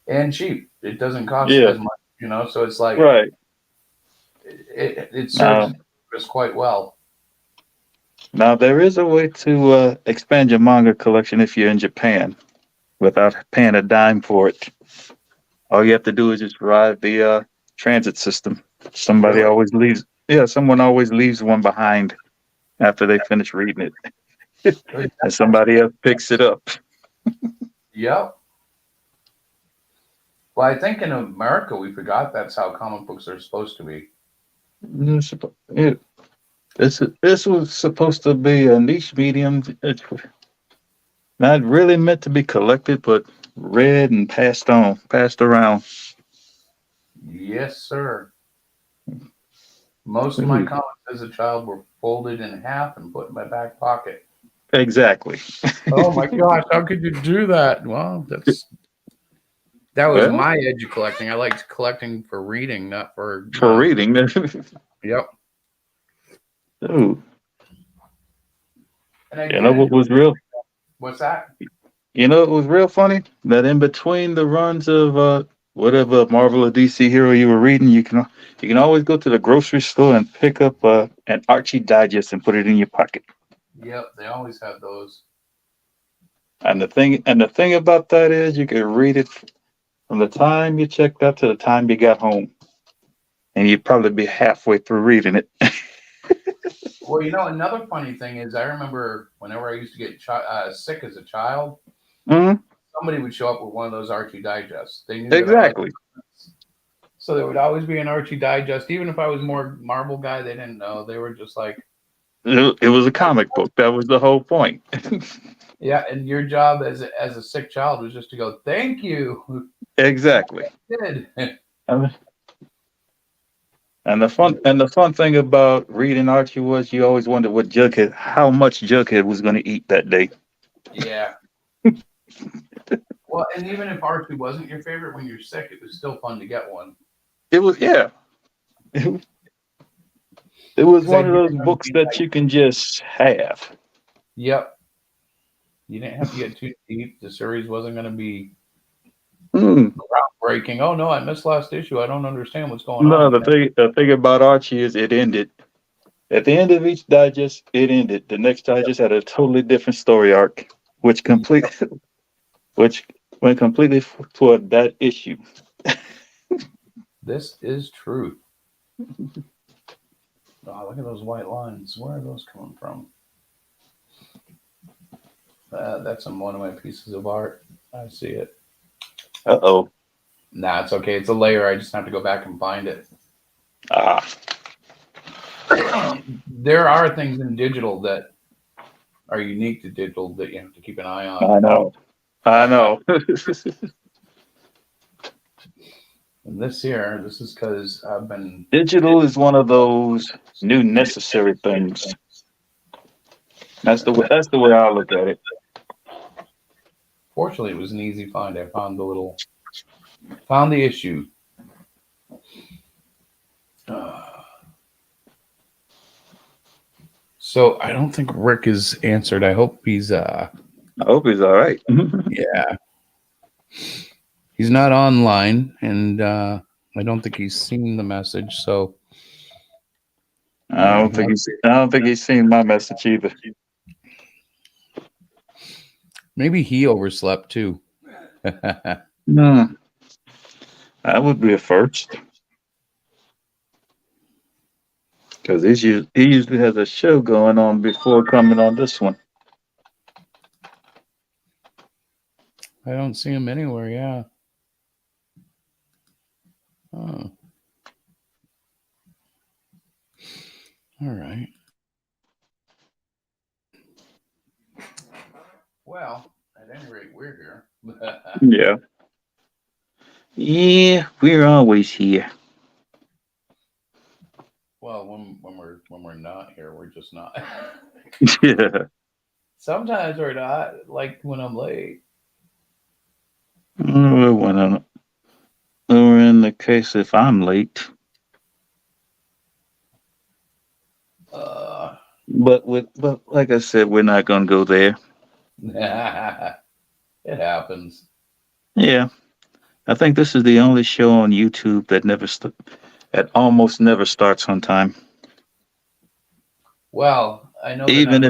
And cheap. It doesn't cost as much, so it's like right. It serves its purpose quite well. Now there is a way to expand your manga collection if you're in Japan without paying a dime for it. All you have to do is just ride the transit system. Someone always leaves one behind after they finish reading it. And somebody else picks it up. Yep. Well, I think in America we forgot that's how comic books are supposed to be. This was supposed to be a niche medium. It's not really meant to be collected, but read and passed around. Yes, sir. Most of my comics as a child were folded in half and put in my back pocket. Exactly. Oh my gosh, how could you do that? Well, That was Well, my edge of collecting. I liked collecting for reading, not for for reading. Yep. Ooh, And I you know did what was real? What's that? You know it was real funny that in between the runs of whatever Marvel or DC hero you were reading, you can always go to the grocery store and pick up an Archie Digest and put it in your pocket. Yep, they always have those. And the thing about that is you can read it from the time you checked out to the time you got home, and you'd probably be halfway through reading it. Well, another funny thing is I remember whenever I used to get sick as a child, Mhm. somebody would show up with one of those Archie Digests. They knew that Exactly. so there would always be an Archie Digest. Even if I was more Marvel guy, they didn't know. They were just like, It was a comic book. That was the whole point. yeah. And your job as a sick child was just to go, thank you. Exactly. Did. And the fun thing about reading Archie was you always wondered how much Jughead was going to eat that day. Yeah. Well, and even if Archie wasn't your favorite when you're sick, it was still fun to get one. It was It was one of those books that you can just have. Yep. You didn't have to get too deep. The series wasn't going to be groundbreaking. Oh no, I missed last issue. I don't understand what's going on. No, the thing about Archie is it ended. At the end of each digest, it ended. The next digest had a totally different story arc, which went completely toward that issue. This is truth. Oh, look at those white lines. Where are those coming from? That's on one of my pieces of art. I see it. Uh-oh. Nah, it's okay. It's a layer. I just have to go back and find it. There are things in digital that are unique to digital that you have to keep an eye on. I know. And this is because I've been... Digital is one of those new necessary things. That's the way I look at it. Fortunately, it was an easy find. I found the issue. So I don't think Rick is answered. I hope he's I hope he's all right. Yeah. He's not online, and I don't think he's seen the message, so I don't think he's seen my message either. Maybe he overslept too. No. That would be a first. Because he usually has a show going on before coming on this one. I don't see him anywhere, yeah. Oh. All right. Well, at any rate, we're here. Yeah. Yeah, we're always here. Well, when we're not here, we're just not. Yeah. Sometimes we're not, like when I'm late. Or in the case if I'm late. But like I said, we're not gonna go there. It happens. Yeah. I think this is the only show on YouTube that almost never starts on time. Well, I know Even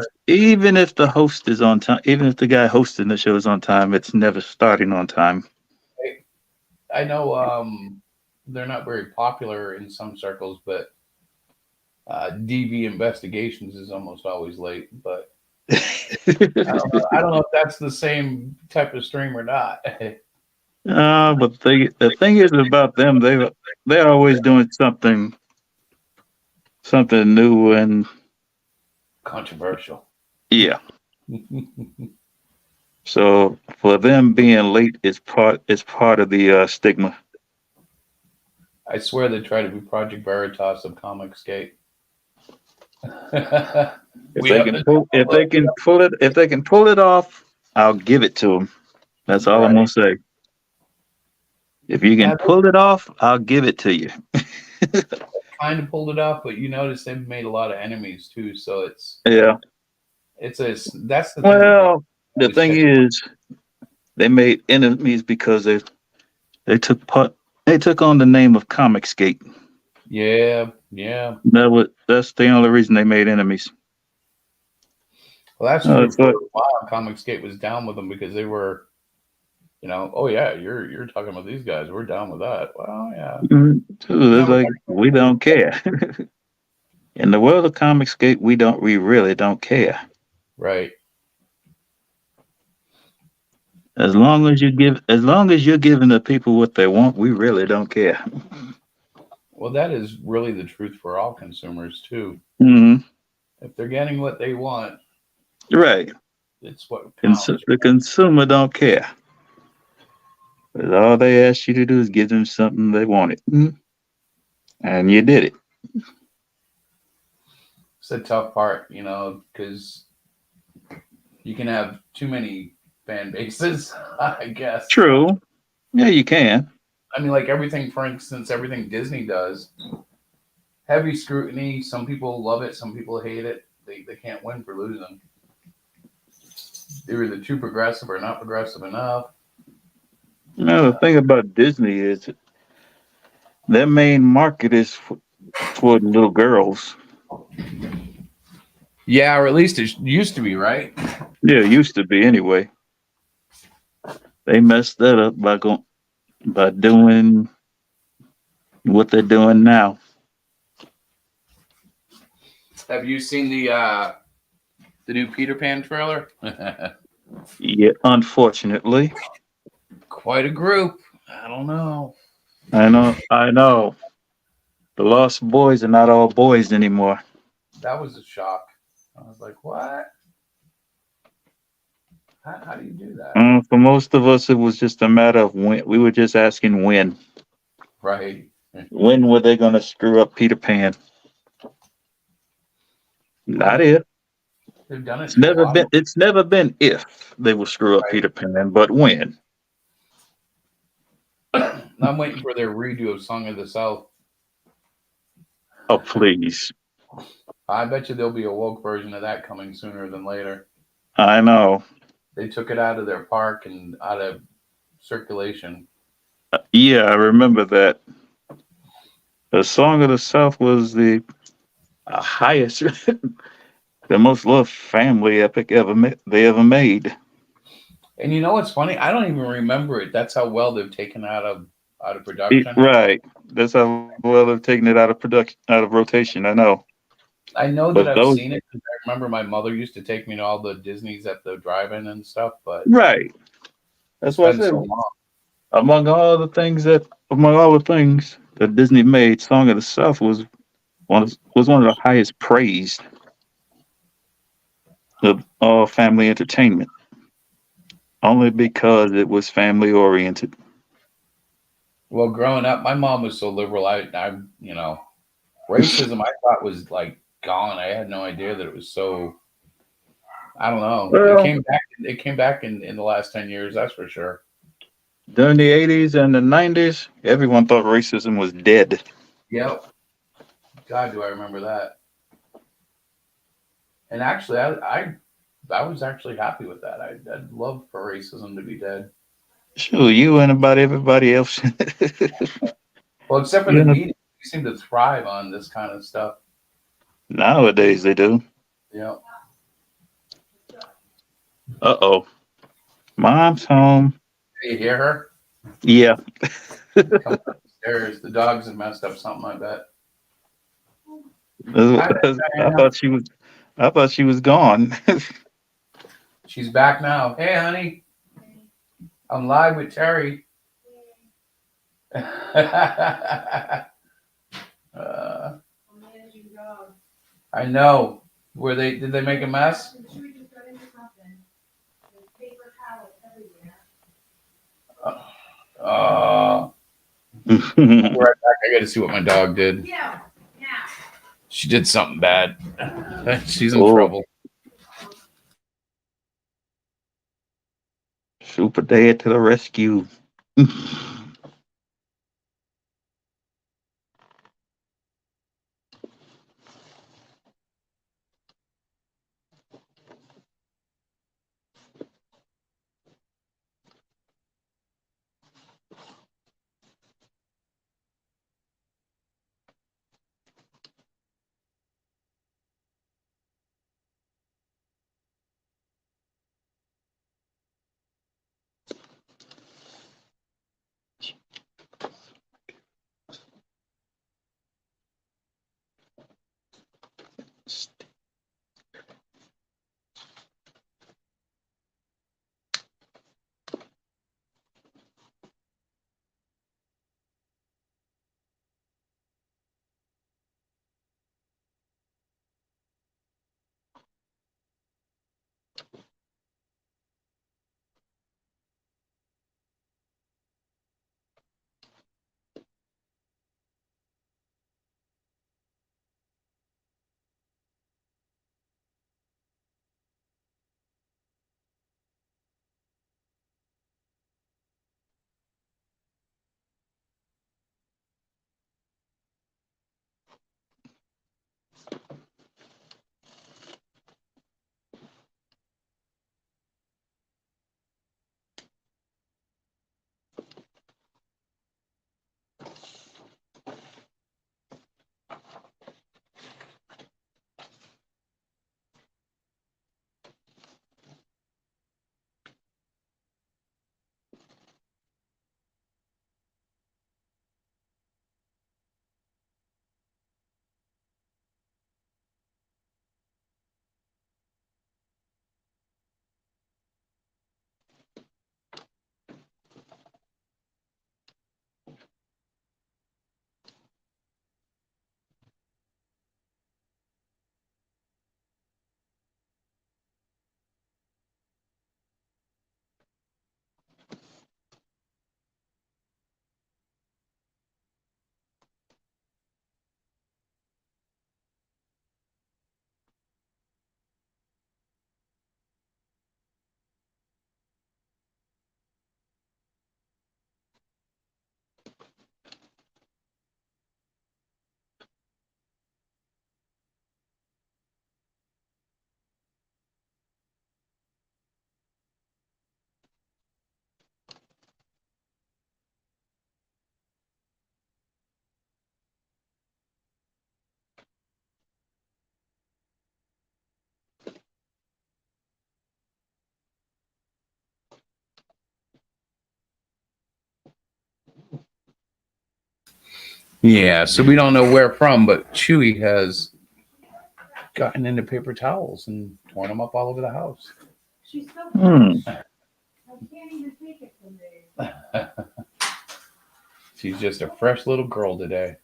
if the host is on time, even if the guy hosting the show is on time, it's never starting on time. I know they're not very popular in some circles, but DV Investigations is almost always late. But I don't know if that's the same type of stream or not. But the thing is about them, they're always doing something new and controversial. Yeah. So for them being late is part of the stigma. I swear they try to be Project Veritas of Comicsgate. If they can pull it off, I'll give it to them. That's all I'm gonna say. If you Yeah, can pull it off, I'll give it to you. kind of pulled it off, but you notice they've made a lot of enemies too. So Yeah. that's the thing with Well, the always thing check. is, they made enemies because they took part. They took on the name of Comicsgate. Yeah, yeah. That's the only reason they made enemies. Well, that's true. For So, a while, Comicsgate was down with them because they were, oh yeah, you're talking about these guys. We're down with that. Well, yeah. so it's Now we're like talking about we don't care. In the world of Comicsgate, we really don't care. right. As long as you're giving the people what they want, we really don't care. Well, that is really the truth for all consumers too. Hmm. If they're getting what they want, Right. it's what counts. The consumer don't care. But all they ask you to do is give them something they wanted. And you did it. It's the tough part, because you can have too many fan bases, I guess. True. Yeah, you can. I mean, like everything, for instance, everything Disney does, heavy scrutiny. Some people love it, some people hate it. They can't win for losing. They're either too progressive or not progressive enough. The thing about Disney is their main market is for little girls. Yeah, or at least it used to be, right? Yeah, it used to be anyway. They messed that up by doing what they're doing now. Have you seen the new Peter Pan trailer? Yeah, unfortunately. Quite a group. I don't know. I know. The Lost Boys are not all boys anymore. That was a shock. I was like, what? How do you do that? For most of us, it was just a matter of when. We were just asking when. Right. When were they going to screw up Peter Pan? Not Well, if. they've done it It's to a never lot been. of It's never been if they will screw up right. Peter Pan, but when. I'm waiting for their redo of Song of the South. Oh please! I bet you there'll be a woke version of that coming sooner than later. I know. They took it out of their park and out of circulation. Yeah, I remember that. The Song of the South was the highest, the most loved family epic they ever made. And you know what's funny? I don't even remember it. That's how well they've taken out of production. Right. That's how well they've taken it out of production, out of rotation. I know. I know that But I've those seen it because I remember my mother used to take me to all the Disney's at the drive-in and stuff, but right. That's it's what I been said. so long. Among all the things that Disney made, Song of the South was one of the highest praised of all family entertainment. Only because it was family oriented. Well, growing up, my mom was so liberal. Racism I thought was like gone. I had no idea that it was so. I don't know. It Well, came back. It came back in the last 10 years. That's for sure. during the 80s and the 90s, everyone thought racism was dead. Yep. God, do I remember that? And actually, I was actually happy with that. I'd love for racism to be dead. Sure, you and about everybody else. Well, except for You the know, media, we seem to thrive on this kind of stuff. nowadays they do. Yep. Uh-oh. Mom's home. You hear her? Yeah. Come upstairs. The dogs have messed up something, I bet. Hi, I Diana. thought she was gone. She's back now. Hey, honey. I'm live with Terry. I know. Did they make a mess? We're right back. I got to see what my dog did. Yeah. She did something bad. She's in Oh. trouble. Super Dad to the rescue. Yeah, so we don't know where from, but Chewy has gotten into paper towels and torn them up all over the house. She's so Hmm. fresh. I can't even take it from there. She's just a fresh little girl today.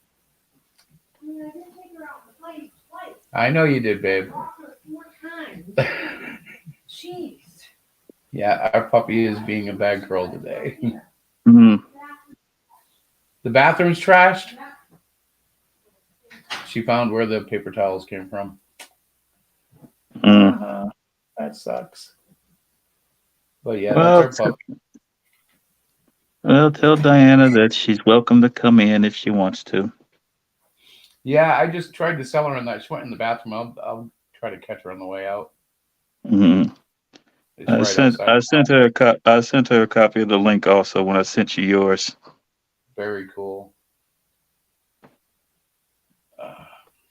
I mean, I didn't take her out on the plane twice. I know you did, babe. I walked her 4 times. Jeez. Yeah, our puppy is being a bad girl today. Hmm. The bathroom's trashed. She found where the paper towels came from. Hmm. That sucks. But yeah, Well, that's our puppy. well, tell Diana that she's welcome to come in if she wants to. Yeah, I just tried to sell her on that. She went in the bathroom. I'll try to catch her on the way out. Hmm. It's I right sent outside. I sent her I sent her a copy of the link also when I sent you yours. Very cool.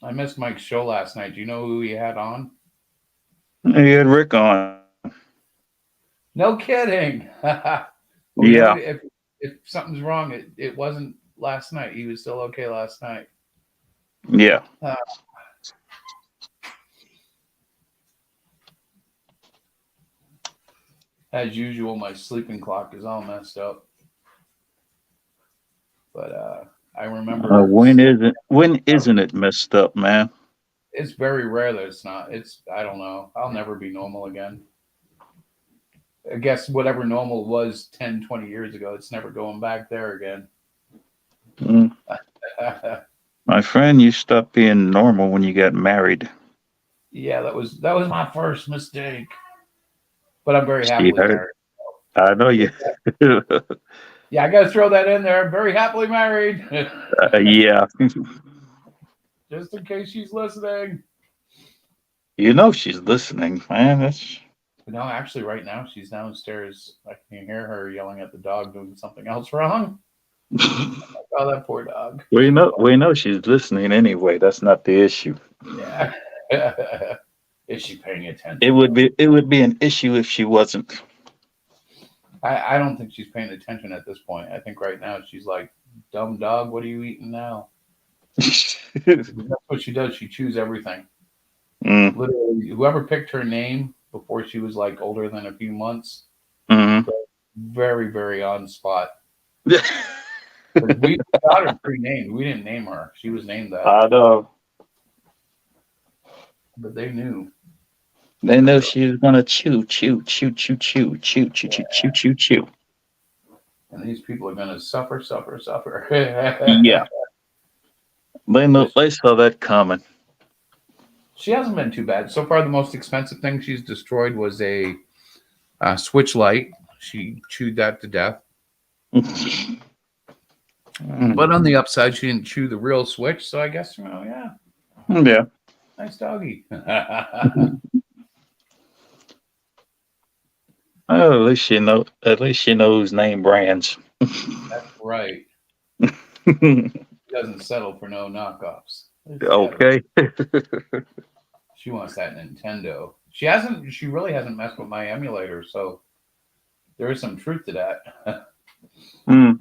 I missed Mike's show last night. Do you know who he had on? He had Rick on. No kidding. Well, you know, Yeah. if something's wrong, it wasn't last night. He was still okay last night. Yeah. As usual, my sleeping clock is all messed up. But I remember When isn't it messed up, man? it's very rare that it's not. I don't know. I'll never be normal again. I guess whatever normal was 10, 20 years ago, it's never going back there again. Mm. My friend, you stopped being normal when you got married. Yeah, that was my first mistake. But I'm very She happily heard. married. I know you. Yeah, I got to throw that in there. I'm very happily married. Yeah. Just in case she's listening. You know she's listening, man. That's No, actually, right now she's downstairs. I can hear her yelling at the dog doing something else wrong. Oh, that poor dog. we know she's listening anyway. That's not the issue. Yeah. Is she paying attention? It would be an issue if she wasn't. I don't think she's paying attention at this point. I think right now she's like, dumb dog, what are you eating now? That's what she does. She chews everything. Mm. Literally, whoever picked her name before she was like older than a few months, Mm-hmm. very, very on spot. We got her pre-named. We didn't name her. She was named that. I know. But they knew. They know she's gonna chew. And these people are gonna suffer. Yeah. They saw that coming. She hasn't been too bad. So far, the most expensive thing she's destroyed was a switch light. She chewed that to death. But on the upside, she didn't chew the real switch. So I guess, yeah. Yeah. Nice doggy. Oh, at least she knows name brands. That's right. She doesn't settle for no knockoffs. Okay. She wants that Nintendo. She really hasn't messed with my emulator, so there is some truth to that. Hmm.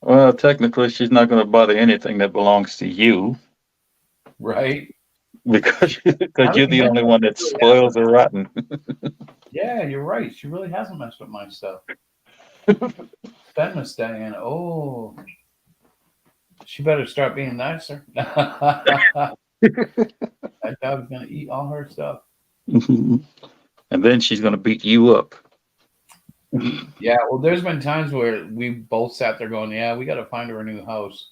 Well, technically, she's not going to bother anything that belongs to you, Right? because you're the only one that spoils or rotten. Yeah, you're right. She really hasn't messed with my stuff. Ben Miss Diana. Oh, she better start being nicer. That dog's gonna eat all her stuff. And then she's going to beat you up. Yeah, well, there's been times where we both sat there going, "Yeah, we got to find her a new house,"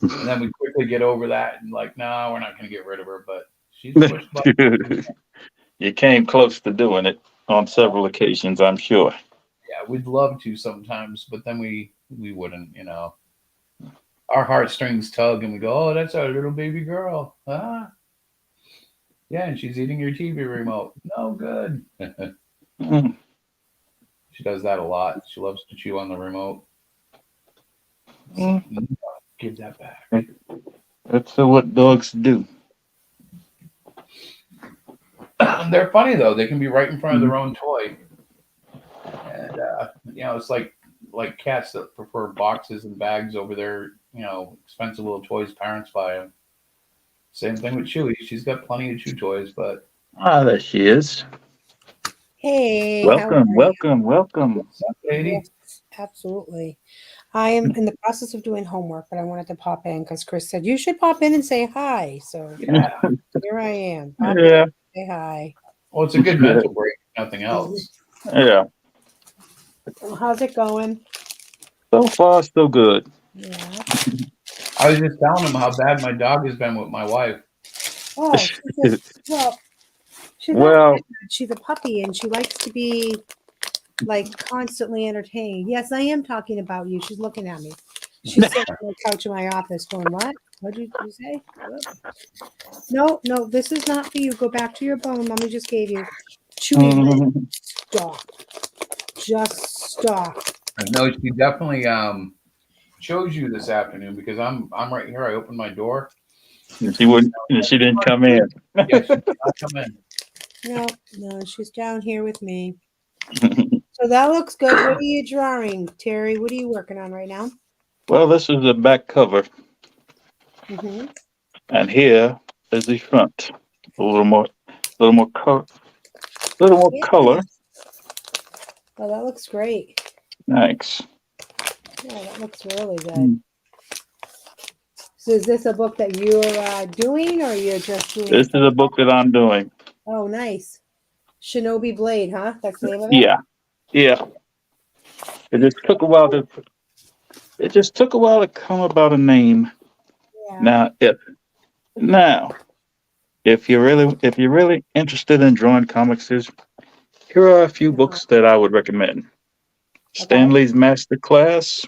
and then we quickly get over that and like, "No, we're not going to get rid of her." But she's pushed buttons. You came close to doing it on several occasions, I'm sure. Yeah, we'd love to sometimes, but then we wouldn't. Our heartstrings tug, and we go, "Oh, that's our little baby girl." Ah, yeah, and she's eating your TV remote. No good. Mm. She does that a lot. She loves to chew on the remote. Mm. Give that back. That's what dogs do. They're funny though. They can be right in front of their own toy, and it's like like cats that prefer boxes and bags over their, expensive little toys parents buy them. Same thing with Chewy. She's got plenty of chew toys, but Ah, there she is. Hey, how are Welcome, you? welcome, welcome. what's up, lady? Yes, absolutely. I am in the process of doing homework, but I wanted to pop in because Chris said you should pop in and say hi. So Yeah. here I am. Pop in, Yeah, say hi. Well, it's a good mental break, if nothing else. yeah. Well, how's it going? So far, so good. Yeah. I was just telling him how bad my dog has been with my wife. Oh, she's not Well, bad. She's a puppy and she likes to be like constantly entertained. Yes, I am talking about you. She's looking at me. She's sitting on the couch in my office going, what? What did you say? What? No, this is not for you. Go back to your bone. Mommy just gave you. Chewy, stop. Just stop. No, she definitely chose you this afternoon because I'm right here. I opened my door. she wouldn't. She didn't come in. Yeah, she did not come in. No, she's down here with me. So that looks good. What are you drawing, Terry? What are you working on right now? Well, this is the back cover, Mm-hmm. and here is the front. A little more color. Oh, that looks great. Thanks. Yeah, that looks really good. So is this a book that you're doing or you're just doing? This is a book that I'm doing. Oh, nice. Shinobi Blade, huh? That's the name of it? Yeah. It just took a while to come about a name. Yeah. Now, if you're really interested in drawing comics, here are a few books that I would recommend. Stanley's Masterclass,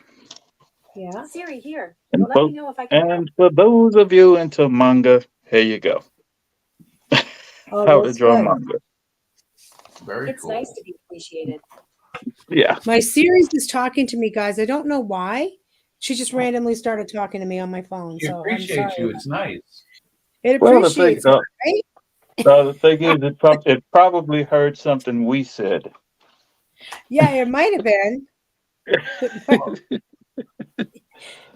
Yeah. Siri, here. and, Let me know if I can. and for those of you into manga, here you go. Oh, How to that's draw good. manga. Very It's cool. nice to be appreciated. Yeah. My series is talking to me, guys. I don't know why. She just randomly started talking to me on my phone. She So I'm appreciates sorry. you. It's nice. It Well, appreciates her, right? the thing is, it probably heard something we said. Yeah, it might have been. If you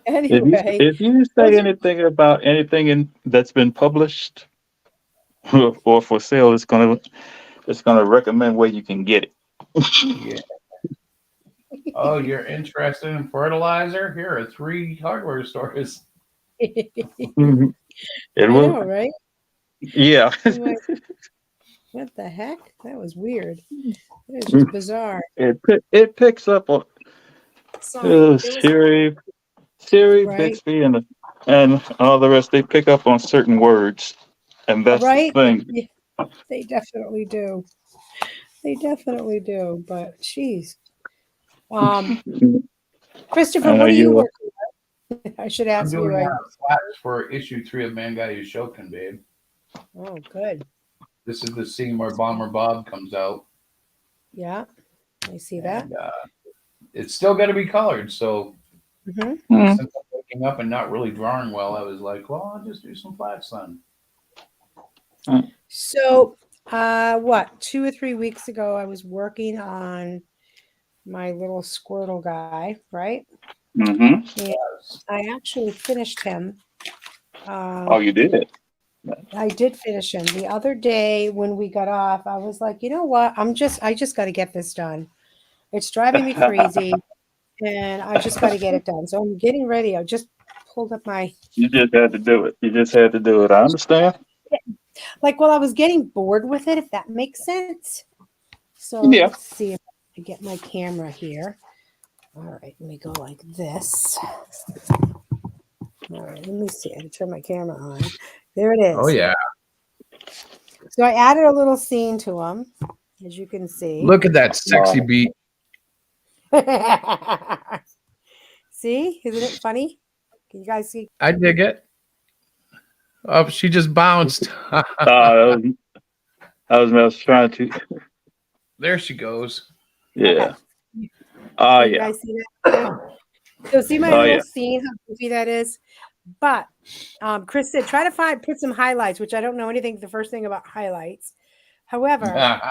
Anyway, if you say anything about anything that's been published or for sale, it's gonna recommend where you can get it. Yeah. Oh, you're interested in fertilizer? Here are 3 hardware stores. It I will. know, right? Yeah. I'm like, what the heck? That was weird. It was just bizarre. It picks up on Sorry. There was Siri, Right. Bixby, and all the rest. They pick up on certain words, and that's Right? the thing. Yeah, they definitely do. They definitely do. But geez. Christopher, I know what are you you. working on? I should I'm ask you. doing flaps for issue 3 of Mangai Shokin, babe. Oh, good. This is the scene where Bomber Bob comes out. Yeah, I see that. And, it's still got to be colored. So Hmm. since I'm waking up and not really drawing well, I was like, well, I'll just do some flats then. So, 2 or 3 weeks ago, I was working on my little Squirtle guy, right? Mm-hmm. And I actually finished him. Oh, you did. I did finish him the other day when we got off. I was like, you know what? I just got to get this done. It's driving me crazy, and I just got to get it done. So I'm getting ready. I just pulled up my You just had to do it. I understand. well, I was getting bored with it, if that makes sense. So Yeah. let's see if I get my camera here. All right, let me go like this. All right, let me see. I can turn my camera on. There it is. Oh, yeah. So I added a little scene to him, as you can see. Look at that sexy beat. See? Isn't it funny? Can you guys see? I dig it. Oh, she just bounced. I was trying to. There she goes. Yeah. Okay. Oh Can you yeah. guys see that? So see my Oh, little yeah. scene, how goofy that is? But Chris said, try to put some highlights, which I don't know anything, the first thing about highlights. However, I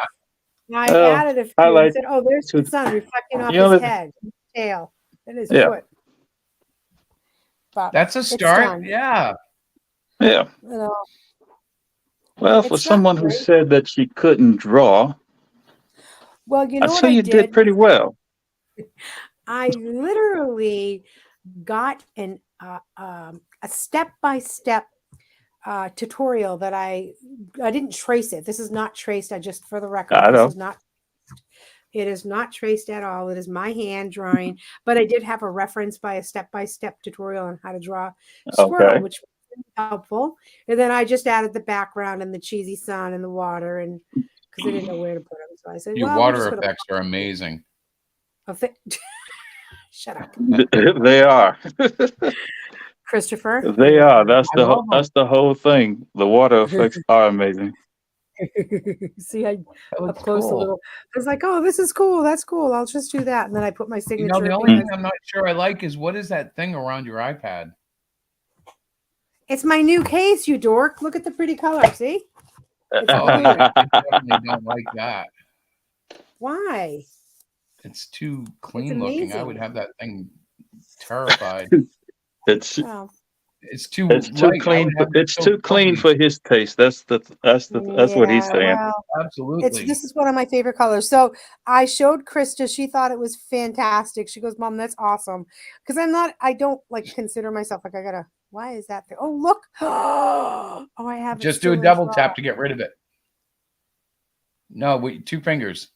added a few and highlights. said, oh, there's the sun reflecting off You only- his head. tail and his Yeah. foot. But That's a it's start. done, Yeah. Yeah. you know. Well, for It's not someone who great. said that she couldn't draw, Well, you I'd know what say I you did did? pretty well. I literally got a step-by-step tutorial that I didn't trace it. This is not traced. I just, for the record, I this know. is not. It is not traced at all. It is my hand drawing, but I did have a reference by a step-by-step tutorial on how to draw squirrel, Okay. which was really helpful. And then I just added the background and the cheesy sun and the water, and because I didn't know where to put them, so I said, Your "Well, we're water just going effects are amazing. to." Shut up, They are. Christopher. They are. That's I love that's the whole thing. The water effects are amazing. See, I That up looks close a cool. little. I was like, "Oh, this is cool. That's cool. I'll just do that." And then I put my You signature. know, the only because thing I'm not sure I like is what is that thing around your iPad? it's my new case, you dork. Look at the pretty color. See? It's Oh, blue. yeah, I definitely don't like that. Why? It's too clean looking. I amazing. would have that thing terrified. It's Well, It's too it's too light. I clean. would have it It's so too clean fuzzy. for his taste. That's what he's yeah. saying. Well, Absolutely. this is one of my favorite colors. So I showed Krista. She thought it was fantastic. She goes, "Mom, that's awesome." Because I don't like consider myself like I gotta. Why is that there? Oh, look. Oh, I have it Just do still a in double drawer. tap to get rid of it. No, wait, 2 fingers.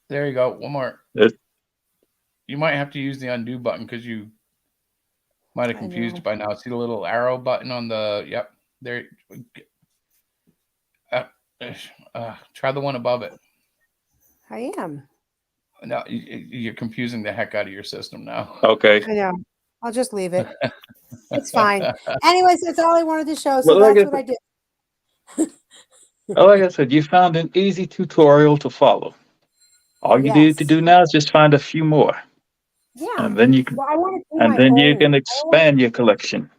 There you go. One more. It- You might have to use the undo button because you might have I confused know. it by now. See the little arrow button on the, yep, there. Try the one above it. I am. No, you're confusing the heck out of your system now. Okay. I know. I'll just leave it. It's fine. Anyways, that's all I wanted to show. So Well, like that's I what I did. Like I said, you found an easy tutorial to follow. All you need to Yes. do now is just find a few more, Yeah. and then you can, Well, I want to do and my then you own. can expand your collection.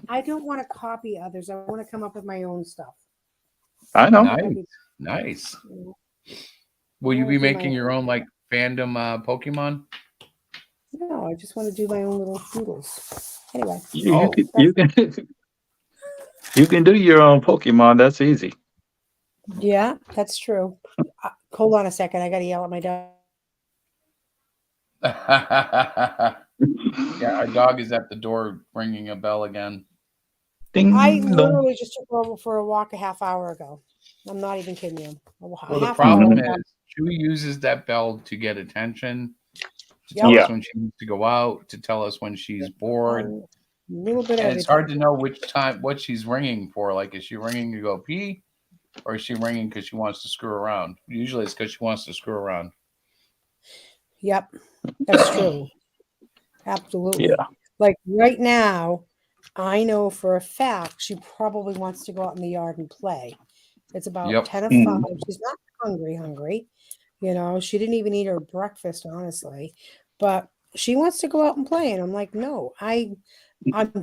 I don't want to copy others. I want to come up with my own stuff. I know. Nice. Nice. Will you be making your own like fandom Pokemon? No, I just want to do my own little doodles. Anyway. You can you can do your own Pokemon. That's easy. Yeah, that's true. Hold on a second. I got to yell at my dog. Yeah, our dog is at the door ringing a bell again. Ding I dong. literally just took her over for a walk a half hour ago. I'm not even kidding you. Well, the problem is Chewy uses that bell to get attention, to tell us when she needs to go out, to tell us when she's bored. A little bit of And it's hard to know what she's ringing for. Like, is she ringing to go pee, or is she ringing because she wants to screw around? Usually, it's because she wants to screw around. Yep, that's true. Absolutely. Yeah. Like right now, I know for a fact she probably wants to go out in the yard and play. It's about 10 of 5. She's not hungry. You know, she didn't even eat her breakfast, honestly. But she wants to go out and play. And I'm like, no, I'm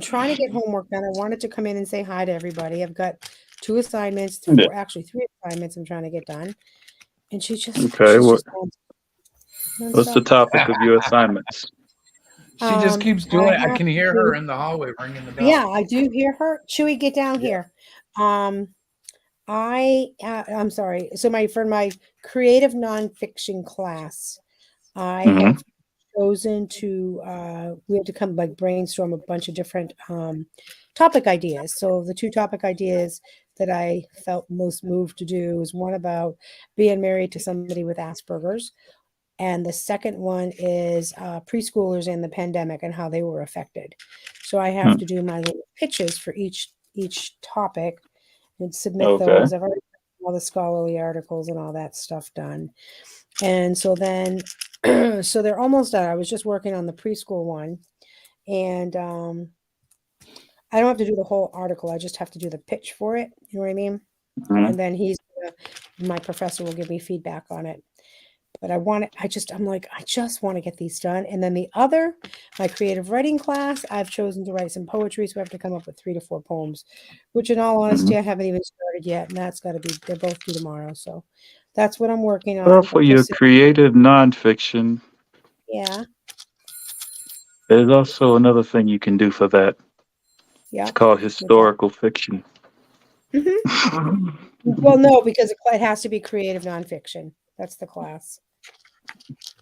trying to get homework done. I wanted to come in and say hi to everybody. I've got 2 assignments, actually 3 assignments I'm trying to get done. And she just Okay. What's the nonstop. topic of your assignments? She just keeps doing it. I have can hear to- her in the hallway ringing the bell. Yeah, I do hear her. Chewy, get down here. I'm sorry. So for my creative nonfiction class, I have chosen to we had to come like brainstorm a bunch of different topic ideas. So the 2 topic ideas that I felt most moved to do was one about being married to somebody with Asperger's. And the second one is preschoolers and the pandemic and how they were affected. So I have to do my little pitches for each topic and submit those. I've already got all the scholarly articles and all that stuff done. And so then, so they're almost done. I was just working on the preschool one. And I don't have to do the whole article. I just have to do the pitch for it. You know what I mean? And then my professor will give me feedback on it. But I just want to get these done. And then my creative writing class, I've chosen to write some poetry. So I have to come up with 3 to 4 poems, which in all honesty, I haven't even started yet. And they're both due tomorrow. So That's what I'm working on. Well, for your Because- creative nonfiction, yeah, there's also another thing you can do for that. yeah. It's called historical fiction. hmm Well, no, because it has to be creative nonfiction. That's the class.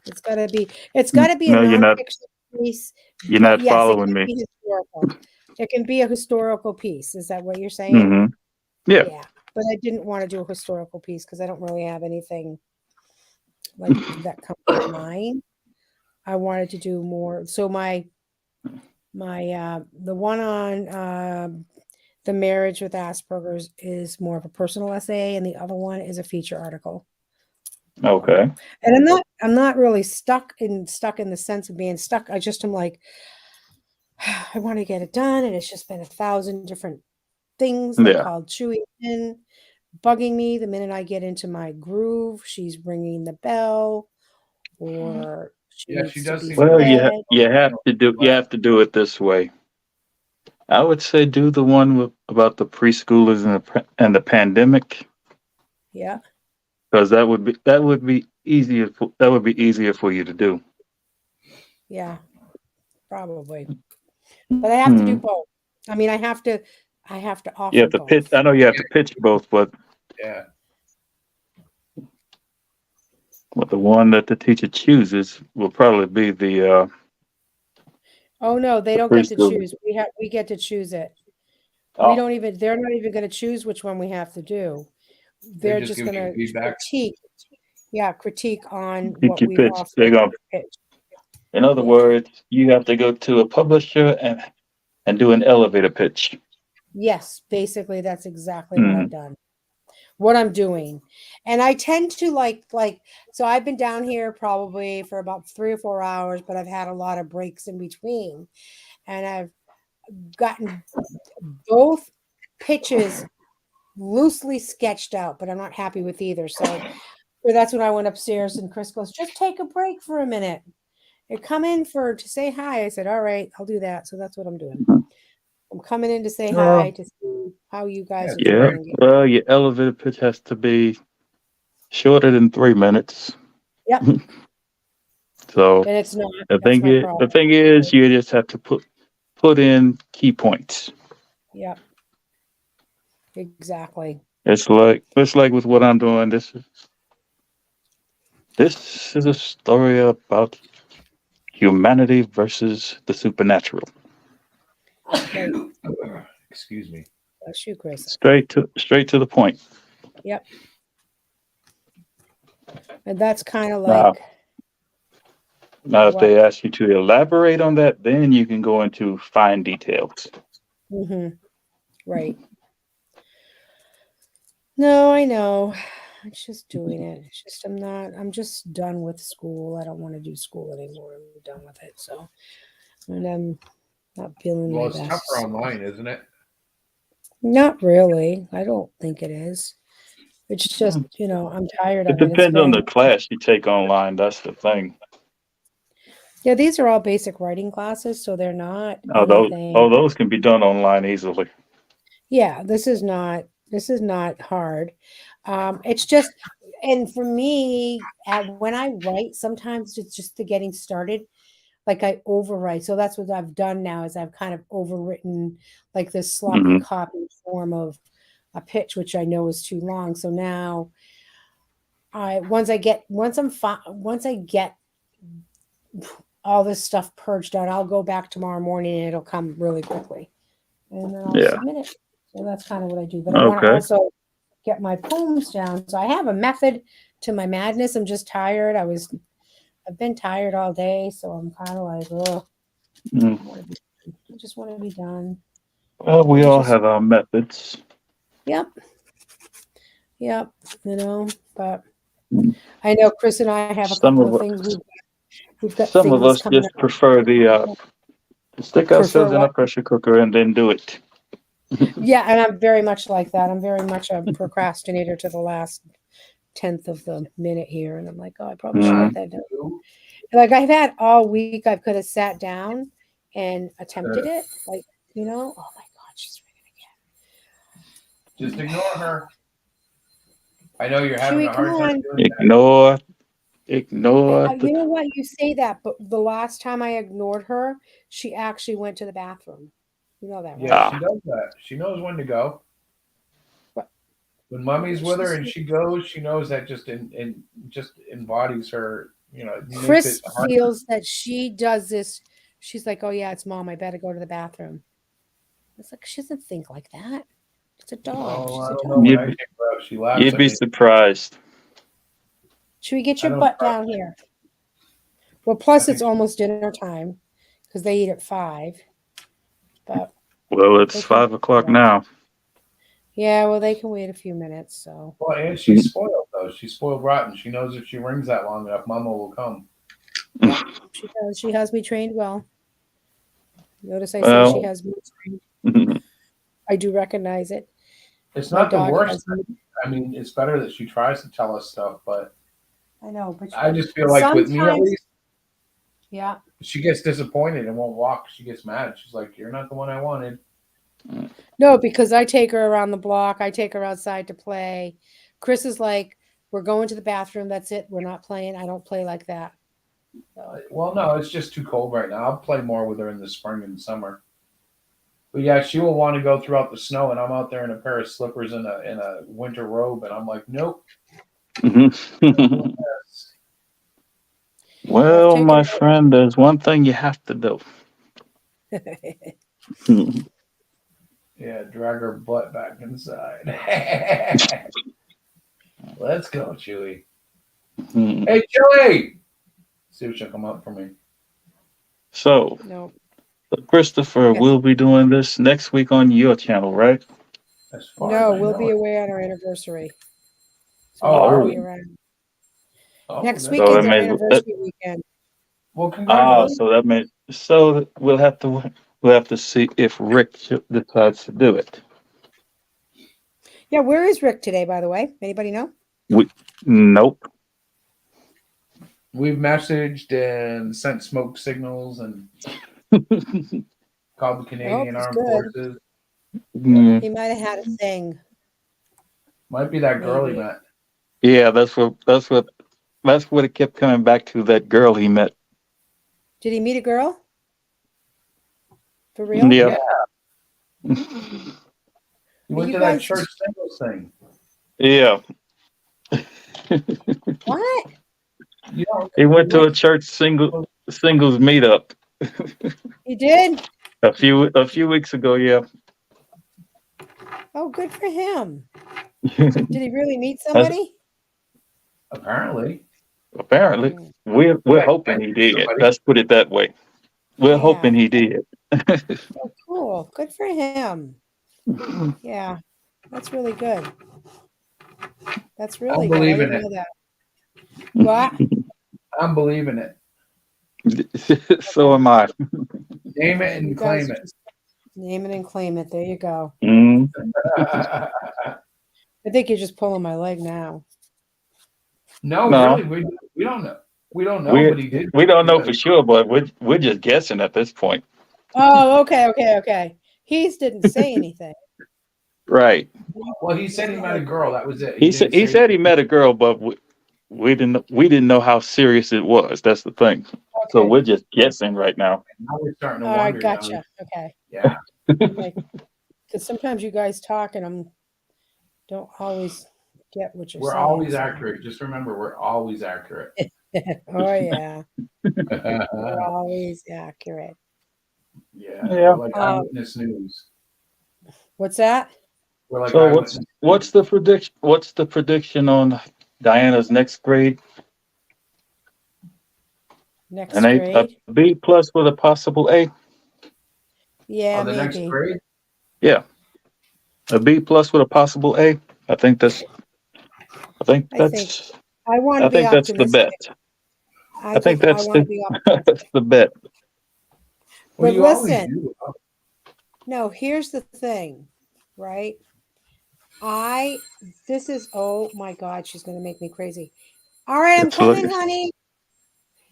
It's got to be. It's got to be a No, nonfiction piece. you're But not yes, it following can me. be historical. It can be a historical piece. Is that what you're saying? Hmm. Yeah. Yeah, but I didn't want to do a historical piece because I don't really have anything like that comes to mind. I wanted to do more. So the one on the marriage with Asperger's is more of a personal essay, and the other one is a feature article. Okay. And I'm not really stuck in the sense of being stuck. I just am like, I want to get it done, and it's just been 1,000 different things like Yeah. called chewing in, bugging me the minute I get into my groove. She's ringing the bell, or she Yeah, needs she to does be seem Well, fed. you have to do it this way. I would say do the one about the preschoolers and the pandemic, Yeah, because that would be easier. That would be easier for you to do. yeah, probably. But I have to do both. I mean, I have to You offer have to pitch. both. I know you have to pitch both, but Yeah. the one that the teacher chooses will probably be the Oh no, they the don't get to preschool. choose. We get to choose it. Oh, They're not even going to choose which one we have to do. They They're just just give going you to feedback. critique on you what can we've pitch. They're offered. gonna. Pitch. In other Yeah. words, you have to go to a publisher and do an elevator pitch. Yes, basically that's exactly what Mhm. I've done. What I'm doing. And I tend to like so I've been down here probably for about 3 or 4 hours, but I've had a lot of breaks in between. And I've gotten both pitches loosely sketched out, but I'm not happy with either. So that's when I went upstairs and Chris goes, just take a break for a minute. And come in to say hi. I said, all right, I'll do that. So that's what I'm doing. Mhm. I'm coming in to say Oh. hi to see how you guys are Yeah. doing. Well, your elevator pitch has to be shorter than 3 minutes. Yep. So And it's not. the That's my the problem. thing is, you just have to put in key points. Yep. Exactly. It's like with what I'm doing. This is a story about humanity versus the supernatural. Right. Excuse me. Bless you, Chris. Straight to the point. Yep. And that's kind of Now, like now if what? they ask you to elaborate on that, then you can go into fine details. Right. No, I know. I'm just doing it. It's just I'm just done with school. I don't want to do school anymore. I'm done with it. So, and I'm not feeling Well, my it's best. tougher online, isn't it? Not really. I don't think it is. It's just, I'm tired It of it. It's depends on been, the class you take online. That's the thing. yeah, these are all basic writing classes, so they're not Those anything. those can be done online easily. Yeah, this is not hard. It's just, and for me, when I write, sometimes it's just the getting started. Like I overwrite. So that's what I've done now is I've kind of overwritten like this sloppy Mhm. copy form of a pitch, which I know is too long. So now once I get all this stuff purged out, I'll go back tomorrow morning and it'll come really quickly. And then I'll Yeah. submit it. So that's kind of what I do. But I want to Okay. also get my poems down. So I have a method to my madness. I'm just tired. I've been tired all day, so I'm kind of like, oh, Mm. I just want to be done. Well, we It's all just- have our methods. Yep. But I know Chris and I have a Some couple of of things. We've got Some of things us coming just up. prefer to stick ourselves in a what? pressure cooker and then do it. Yeah, and I'm very much like that. I'm very much a procrastinator to the last 10th of the minute here. And I'm like, oh, I probably should write that down. Like I've had all week, I could have sat down and attempted it. Like, oh my God, she's ringing again. Just ignore her. I know you're having Chewy, a hard come time on. doing that. Ignore You know what? You say that, but the last time I ignored her, she actually went to the bathroom. You know that, right? Yeah, she does that. She knows when to go. What? When mommy's with her and She's- she goes, she knows that just embodies her. You know, it makes Chris it hard. feels that she does this. She's like, "Oh yeah, it's mom. I better go to the bathroom." It's like she doesn't think like that. It's a dog. Oh, She's I a don't dog. know. When I take her out, she laughs You'd at be me. surprised. Should we get I your don't butt try- down here? Well, plus I it's think- almost dinner time because they eat at 5. But Well, it's They can- 5 o'clock now. yeah, well, they can wait a few minutes. So Well, and she's spoiled though. She's spoiled rotten. She knows if she rings that long enough, Mama will come. she does. She has me trained well. Notice I Well- say she has me trained. I do recognize it. It's My not the dog worst. has me- I mean, it's better that she tries to tell us stuff, but I know, but I just feel like with me at Sometimes- least, yeah. she gets disappointed and won't walk. She gets mad. She's like, "You're not the one I wanted." No, because I take her around the block. I take her outside to play. Chris is like, "We're going to the bathroom. That's it. We're not playing. I don't play like that." So, Well, no, it's just too cold right now. I'll play more with her in the spring and summer. But yeah, she will want to go throughout the snow, and I'm out there in a pair of slippers and a winter robe, and I'm like, "Nope." Well, Take my it. friend, there's one thing you have to do. Yeah, drag her butt back inside. Let's go, Chewy. Hey, Chewy! See if she'll come up for me. So, no. Christopher, Yes. we'll be doing this next week on your channel, right? As far No, as I we'll know be it. away on our anniversary. So Oh, we are won't be we? around. Oh, Next that's- weekend's it our may- anniversary weekend. Well, Ah, congratulations. so that means we'll have to see if Rick decides to do it. Yeah, where is Rick today, by the way? Anybody know? Nope. We've messaged and sent smoke signals and called the Canadian he's Armed good. Forces. Mm, He might have had a thing. Might be that girl he Maybe. met. yeah, that's what it kept coming back to. That girl he met. Did he meet a girl? For real? Yeah. He went you to that guys- church singles thing. Yeah. What? You know, He went to a church singles meetup He did? a few weeks ago. Yeah. Oh, good for him. Did he really meet somebody? apparently. Apparently, we're hoping he did. Somebody. Let's put it that way. We're Yeah. hoping he did. Oh, cool. Good for him. Yeah, that's really good. That's really good. I believe in didn't it. know that. What? I'm believing it. So am I. Name it You and guys claim it. just name it and claim it. There you go. Mm. I think you're just pulling my leg now. No, No. really, we don't know. We don't know, We- but he did. We don't know for sure, but we're just guessing at this point. Oh, okay. He didn't say anything. Right. Well, he said he met a girl. That was it. He said didn't say- he said he met a girl, but we didn't know how serious it was. That's the thing. So Okay. we're just guessing right now. Now we're starting to All right, wonder. now. gotcha. Okay. Yeah. Because sometimes you guys talk and don't always get what you're We're saying. always so- accurate. Just remember, we're always accurate. Oh yeah, we're yeah. always accurate. Yeah. We're like eyewitness news. What's that? We're like So eyewitness. what's the prediction? What's the prediction on Diana's next grade? Next An A, grade? a B plus with a possible A. Yeah, Oh, the next maybe. grade? Yeah, a B plus with a possible A. I think that's. I think I want to I be think that's the optimistic. bet. I think I that's want to the- be optimistic. That's the bet. Well, But you always listen. do. No, here's the thing, right? This is, oh my God, she's going to make me crazy. All right, I'm It's like- coming, honey.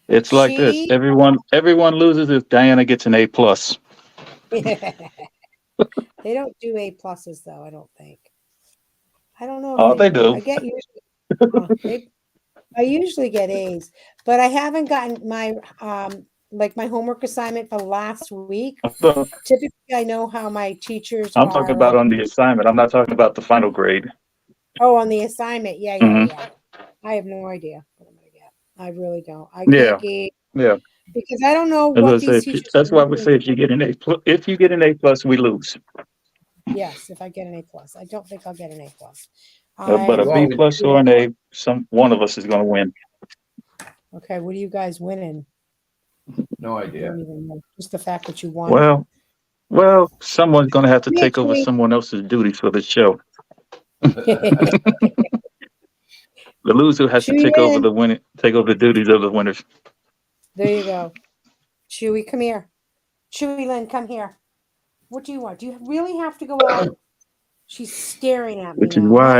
It's like this. She- Everyone loses if Diana gets an A plus. They don't do A pluses though, I don't think. I don't know. Oh, If they do. I get I usually get A's, but I haven't gotten my like my homework assignment for last week. Typically, I know how my teachers I'm talking about are. on the assignment. I'm not talking about the final grade. Oh, on the assignment. Yeah. Mhm. I have no idea what I'm going to get. I really don't. I Yeah, can't gauge yeah. because I don't know As I what say, these teachers that's are why we say doing. if you get an if you get an A plus, we lose. Yes, if I get an A plus. I don't think I'll get an A plus. But a Well, B plus or an A, one of us is going to win. Okay, what are you guys winning? no I idea. don't even know. Just the fact that you won. Well, someone's going to have to Yeah, take over Chewy. someone else's duties for the show. The loser has to Chewy take over Lynn. take over the duties of the winners. There you go. Chewy, come here. Chewy Lynn, come here. What do you want? Do you really have to go out? She's staring at me Which is now. why My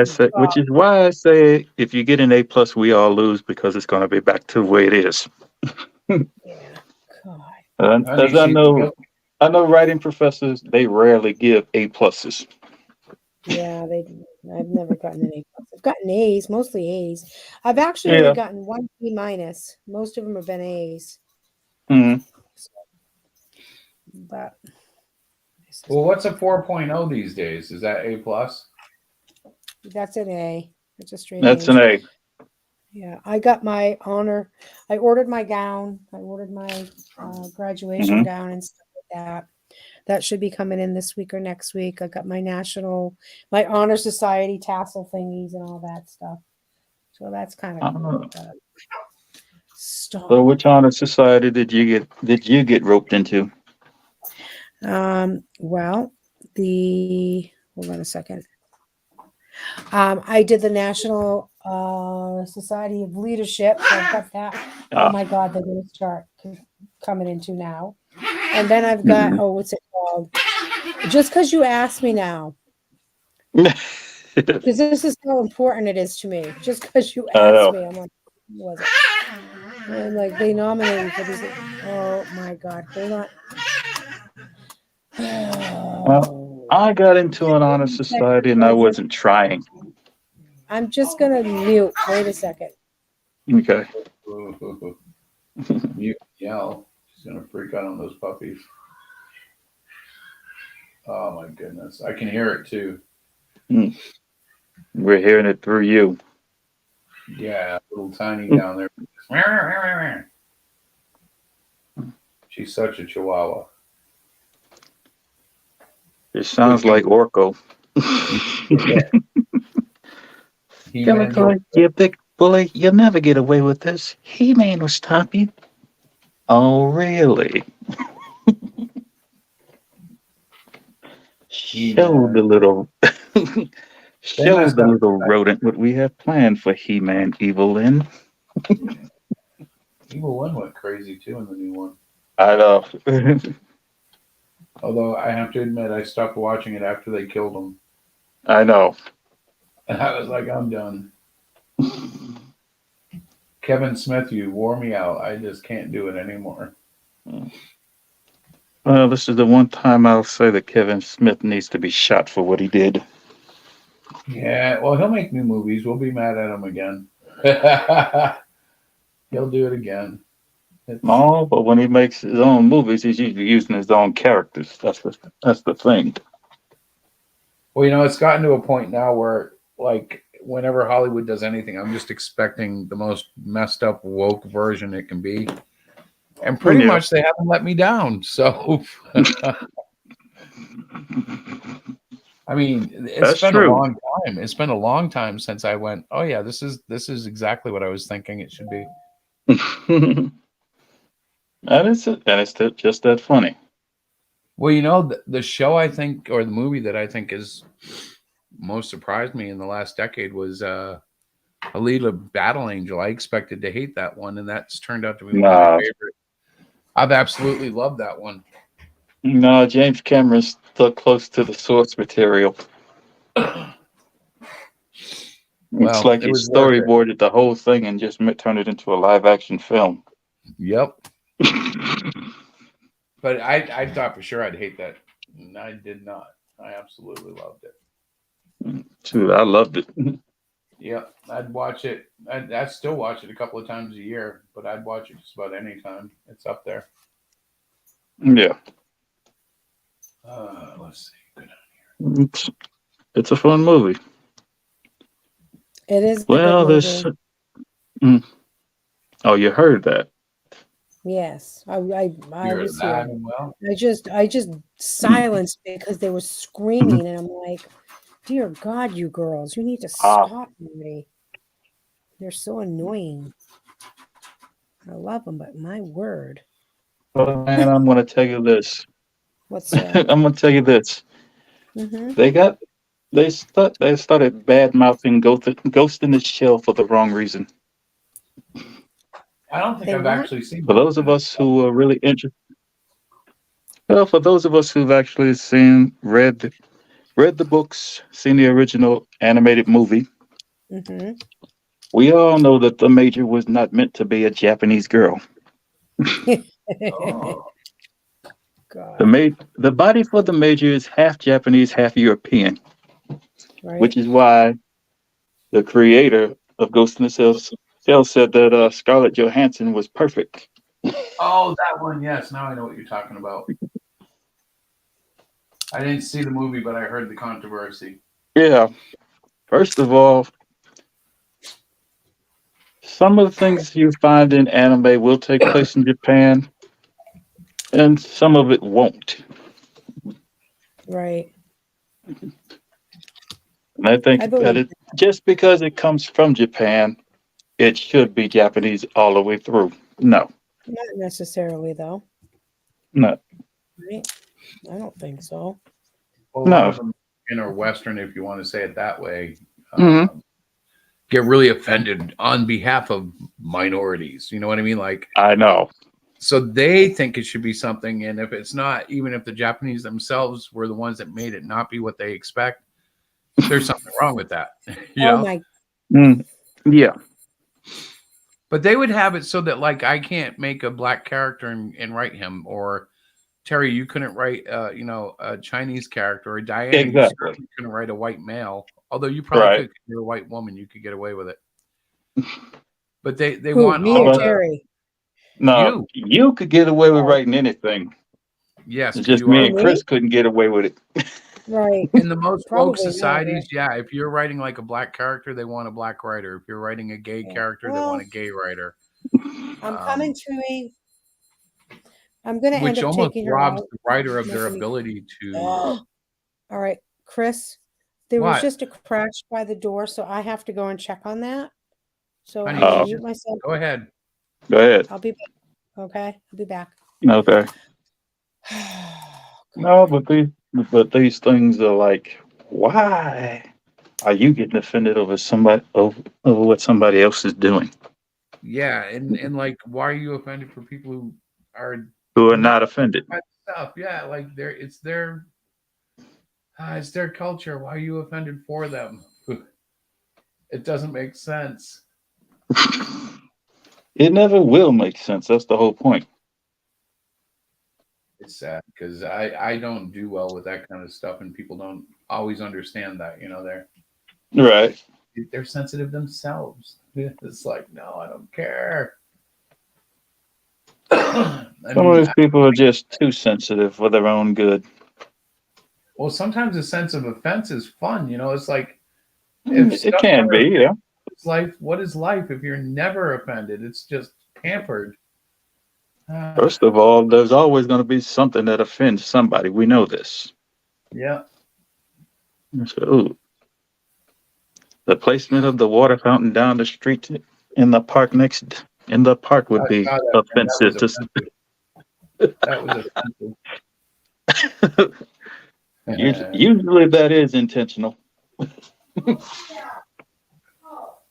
I say, God. if you get an A plus, we all lose because it's going to be back to the way it is. Yeah. God. Honey, As I know writing professors, they rarely give A pluses. Yeah, I've never gotten an A plus. I've gotten A's, mostly A's. I've actually only Yeah. gotten one B minus. Most of them have been A's. Mhm. But Well, what's a 4.0 these days? Is that A plus? that's an A. It's a straight That's A. an A. Yeah, I got my honor. I ordered my gown. I ordered my graduation Mhm. gown and stuff like that. That should be coming in this week or next week. I got my my honor society tassel thingies and all that stuff. So that's kind of cool. Stop. So, which honor society did you get roped into? Well, hold on a second. I did the National Society of Leadership. So I've got that. Oh my God, they're going to start coming into now. And then I've got, what's it called? Just because you asked me now, because this is how important it is to me. Just because you asked me, I'm like, what was it? And like, they nominated me for these. Oh my God, hold on. Well, I got into an honor society and I wasn't trying. I'm just going to mute. Wait a second. Okay. You yell. She's going to freak out on those puppies. Oh, my goodness. I can hear it, too. We're hearing it through you. Yeah, little tiny down there. She's such a chihuahua. It sounds like Orko. You big bully, you'll never get away with this. He-Man will stop you. Oh, really? Show the little rodent what we have planned for He-Man, Evil Lynn. Evil Lynn went crazy too in the new one. I know. Although I have to admit, I stopped watching it after they killed him. I know. And I was like, I'm done. Kevin Smith, you wore me out. I just can't do it anymore. Well, this is the one time I'll say that Kevin Smith needs to be shot for what he did. Yeah, well, he'll make new movies. We'll be mad at him again. He'll do it again. No, but when he makes his own movies, he's usually using his own characters. That's the thing. Well, you know, it's gotten to a point now where, like, whenever Hollywood does anything, I'm just expecting the most messed up woke version it can be. And pretty much they haven't let me down. So, I mean, it's been a long time. It's been a long time since I went, oh yeah, this is exactly what I was thinking it should be. And it's just that funny. Well, you know, the show I think, or the movie that I think is most surprised me in the last decade was Alita Battle Angel. I expected to hate that one, and that's turned out to be one of my favorite. I've absolutely loved that one. No, James Cameron's stuck close to the source material. It's like he storyboarded the whole thing and just turned it into a live action film. Yep. But I thought for sure I'd hate that. And I did not. I absolutely loved it. Dude, I loved it. Yep, I'd watch it. I'd still watch it a couple of times a year, but I'd watch it just about any time. It's up there. Yeah, Let's see. Good. it's a fun movie. It is a Well, good there's. movie. Oh, you heard that? Yes, I You're was alive here. and well. I just silenced because they were screaming, and I'm like, dear God, you girls, you need to stop already. They're so annoying. I love them, but my word, Well, man, I'm gonna tell you this. what's I'm that? gonna tell you this. Mm-hmm. They started bad mouthing Ghost in the Shell for the wrong reason. I don't think They I've what? actually seen. For those of us who are really interested, well, for those of us who've actually read the books, seen the original animated movie, Mm-hmm. we all know that the Major was not meant to be a Japanese girl. Oh, God, The body for the Major is half Japanese, half European, right? which is why the creator of Ghost in the Shell said that Scarlett Johansson was perfect. oh, that one. Yes, now I know what you're talking about. I didn't see the movie, but I heard the controversy. Yeah. First of all, some of the things you find in anime will take place in Japan, and some of it won't. Right. And I think I that believe just because it comes from Japan, it should be Japanese all the way through. No, not necessarily though, no, right? I don't think so. Well, a lot no. of them in or Western, if you want to say it that way, Mhm. get really offended on behalf of minorities. You know what I mean? Like, I know. so they think it should be something, and if it's not, even if the Japanese themselves were the ones that made it not be what they expect, there's something wrong with that. You Oh know? my, Yeah, But they would have it so that, like, I can't make a black character and write him, or Terry, you couldn't write, a Chinese character, or Diana, you exactly. certainly couldn't write a white male. Although you probably Right. could, 'cause you're a white woman, you could get away with it. But they who, want me all or But the Terry? no, you, you could get away with Oh, writing anything. yes, It's because just you are me who, and white. me? Chris couldn't get away with it. Right. In the most woke Probably not. Right? societies, yeah, if you're writing like a black character, they want a black writer. If you're writing a gay Yeah. character, they Well, want a gay writer. I'm coming to me. I'm going to end Which up almost taking her robs out. the writer of their Making me. ability to All right, Chris. There was what? just a crash by the door, so I have to go and check on that. So Honey, I'm going to Oh, mute myself. go ahead. go ahead. I'll be back. Okay, I'll be back. Okay. No, but these things are like, why are you getting offended over what somebody else is doing Yeah, and like, why are you offended for people who are who are not not offended? that stuff? Yeah, like it's their culture. Why are you offended for them? It doesn't make sense. It never will make sense. That's the whole point. It's sad because I don't do well with that kind of stuff, and people don't always understand that. You know, Right. they're sensitive themselves. It's like, no, I don't care. I Some of mean, these people are just too sensitive for their own good. well, sometimes a sense of offense is fun. You know, it's like if It stuff can never be, yeah. is life. What is life if you're never offended? It's just pampered. First of all, there's always going to be something that offends somebody. We know this. Yeah. So, the placement of the water fountain down the street in the park would I be saw that, man. offensive to. That was offensive. Usually that is intentional.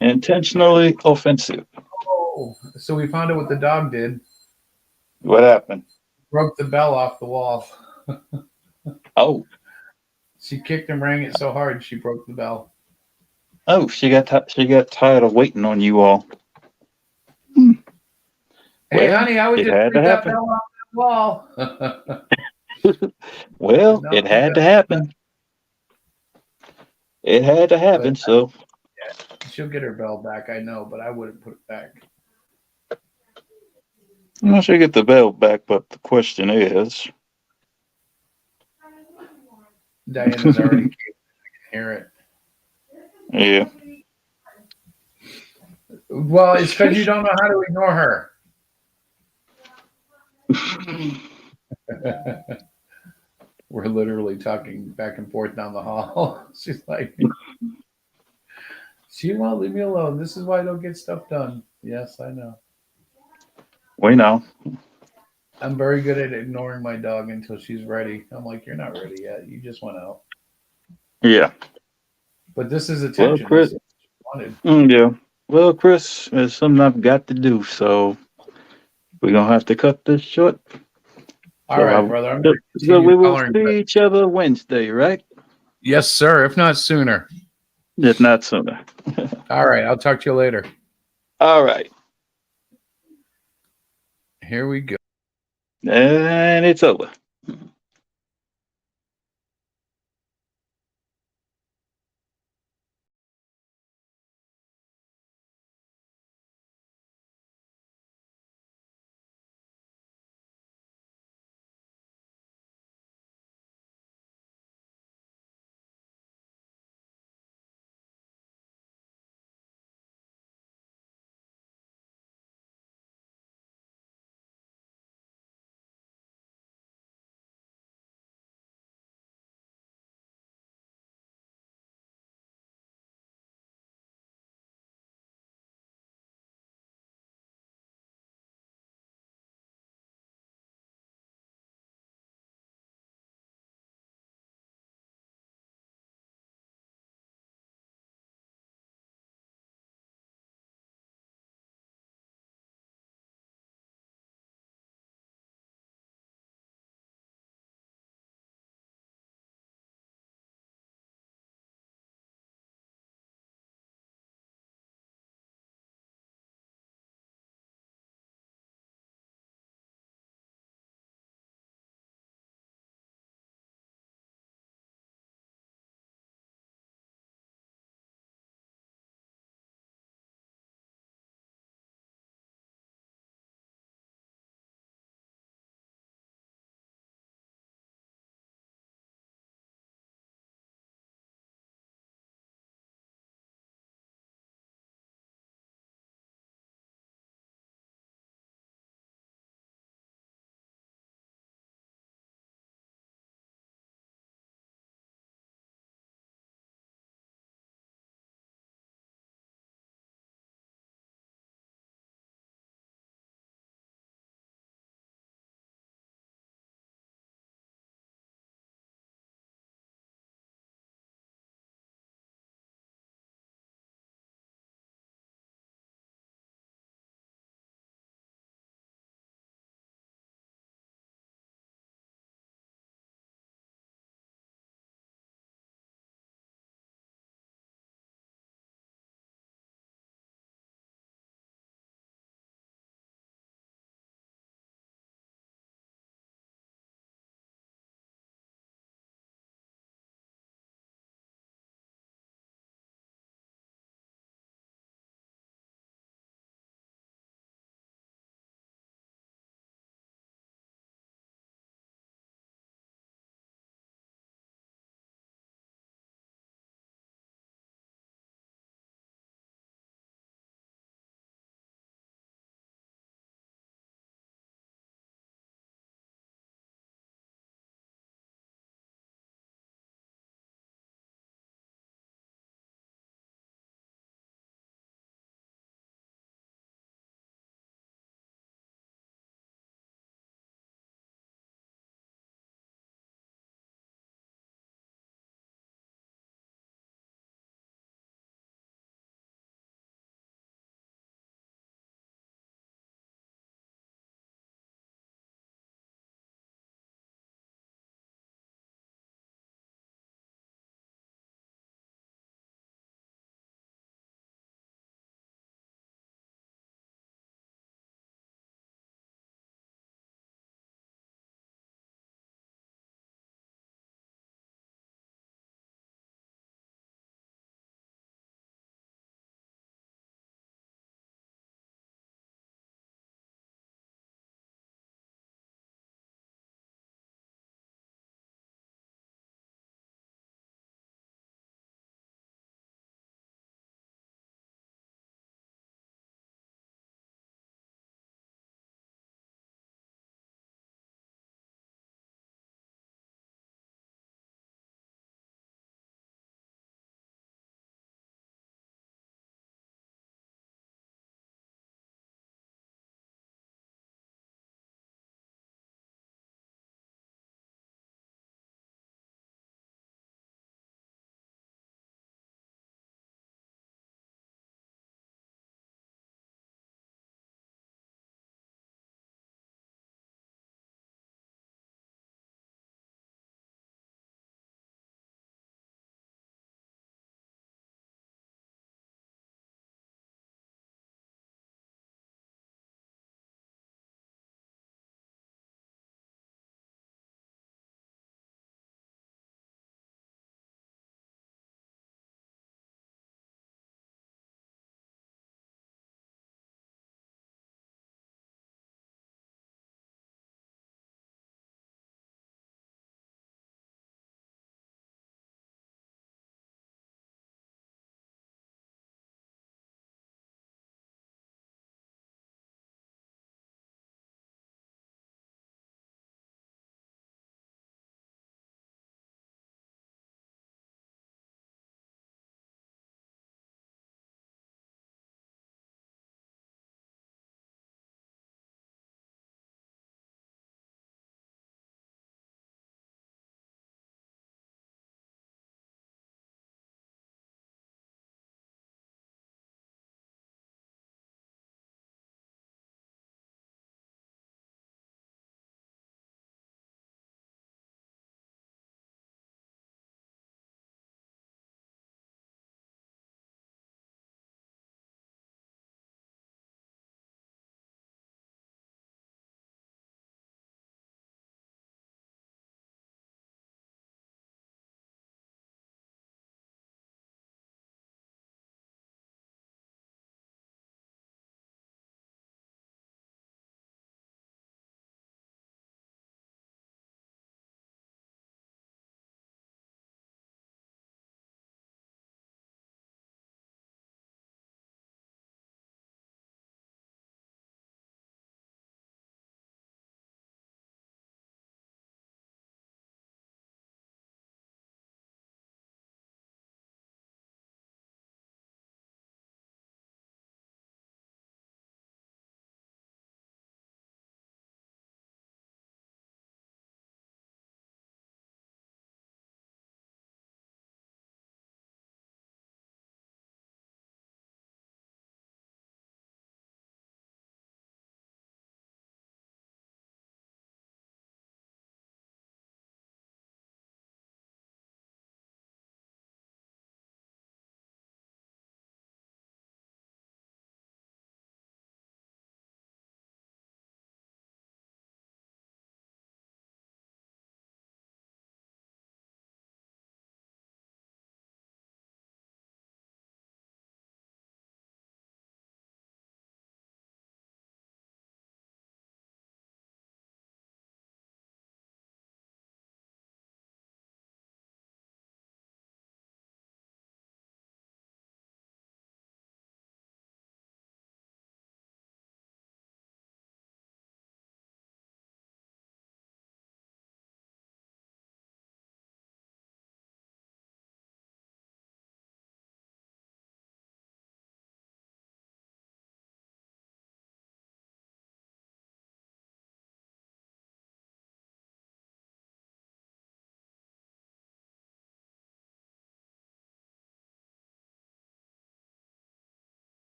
Intentionally offensive. Oh, so we found out what the dog did. What happened? Broke the bell off the wall. Oh, She kicked and rang it so hard she broke the bell. oh, she got tired of waiting on you all. Hey, Well, honey, I would it just had to break that happen. bell off that wall. Well, No, it had to happen. It had to happen, so She'll get her bell back, I know, but I wouldn't put it back. I should get the bell back. But the question is, Diana's already came. I can hear it. yeah, Well, it's because you don't know how to ignore her. We're literally talking back and forth down the hall. She's like, she won't leave me alone. This is why I don't get stuff done. Yes, I know. we know. I'm very good at ignoring my dog until she's ready. I'm like, you're not ready yet. You just went out. Yeah, But this is attention. Chris- This is what you wanted. yeah. Well, Chris, there's something I've got to do, so we're gonna have to cut this short. All right, So brother. I'm So, gonna so continue we will coloring, see but- each other Wednesday, right? Yes, sir. If not sooner. If not sooner. All right. I'll talk to you later. All right, Here we go. and it's over.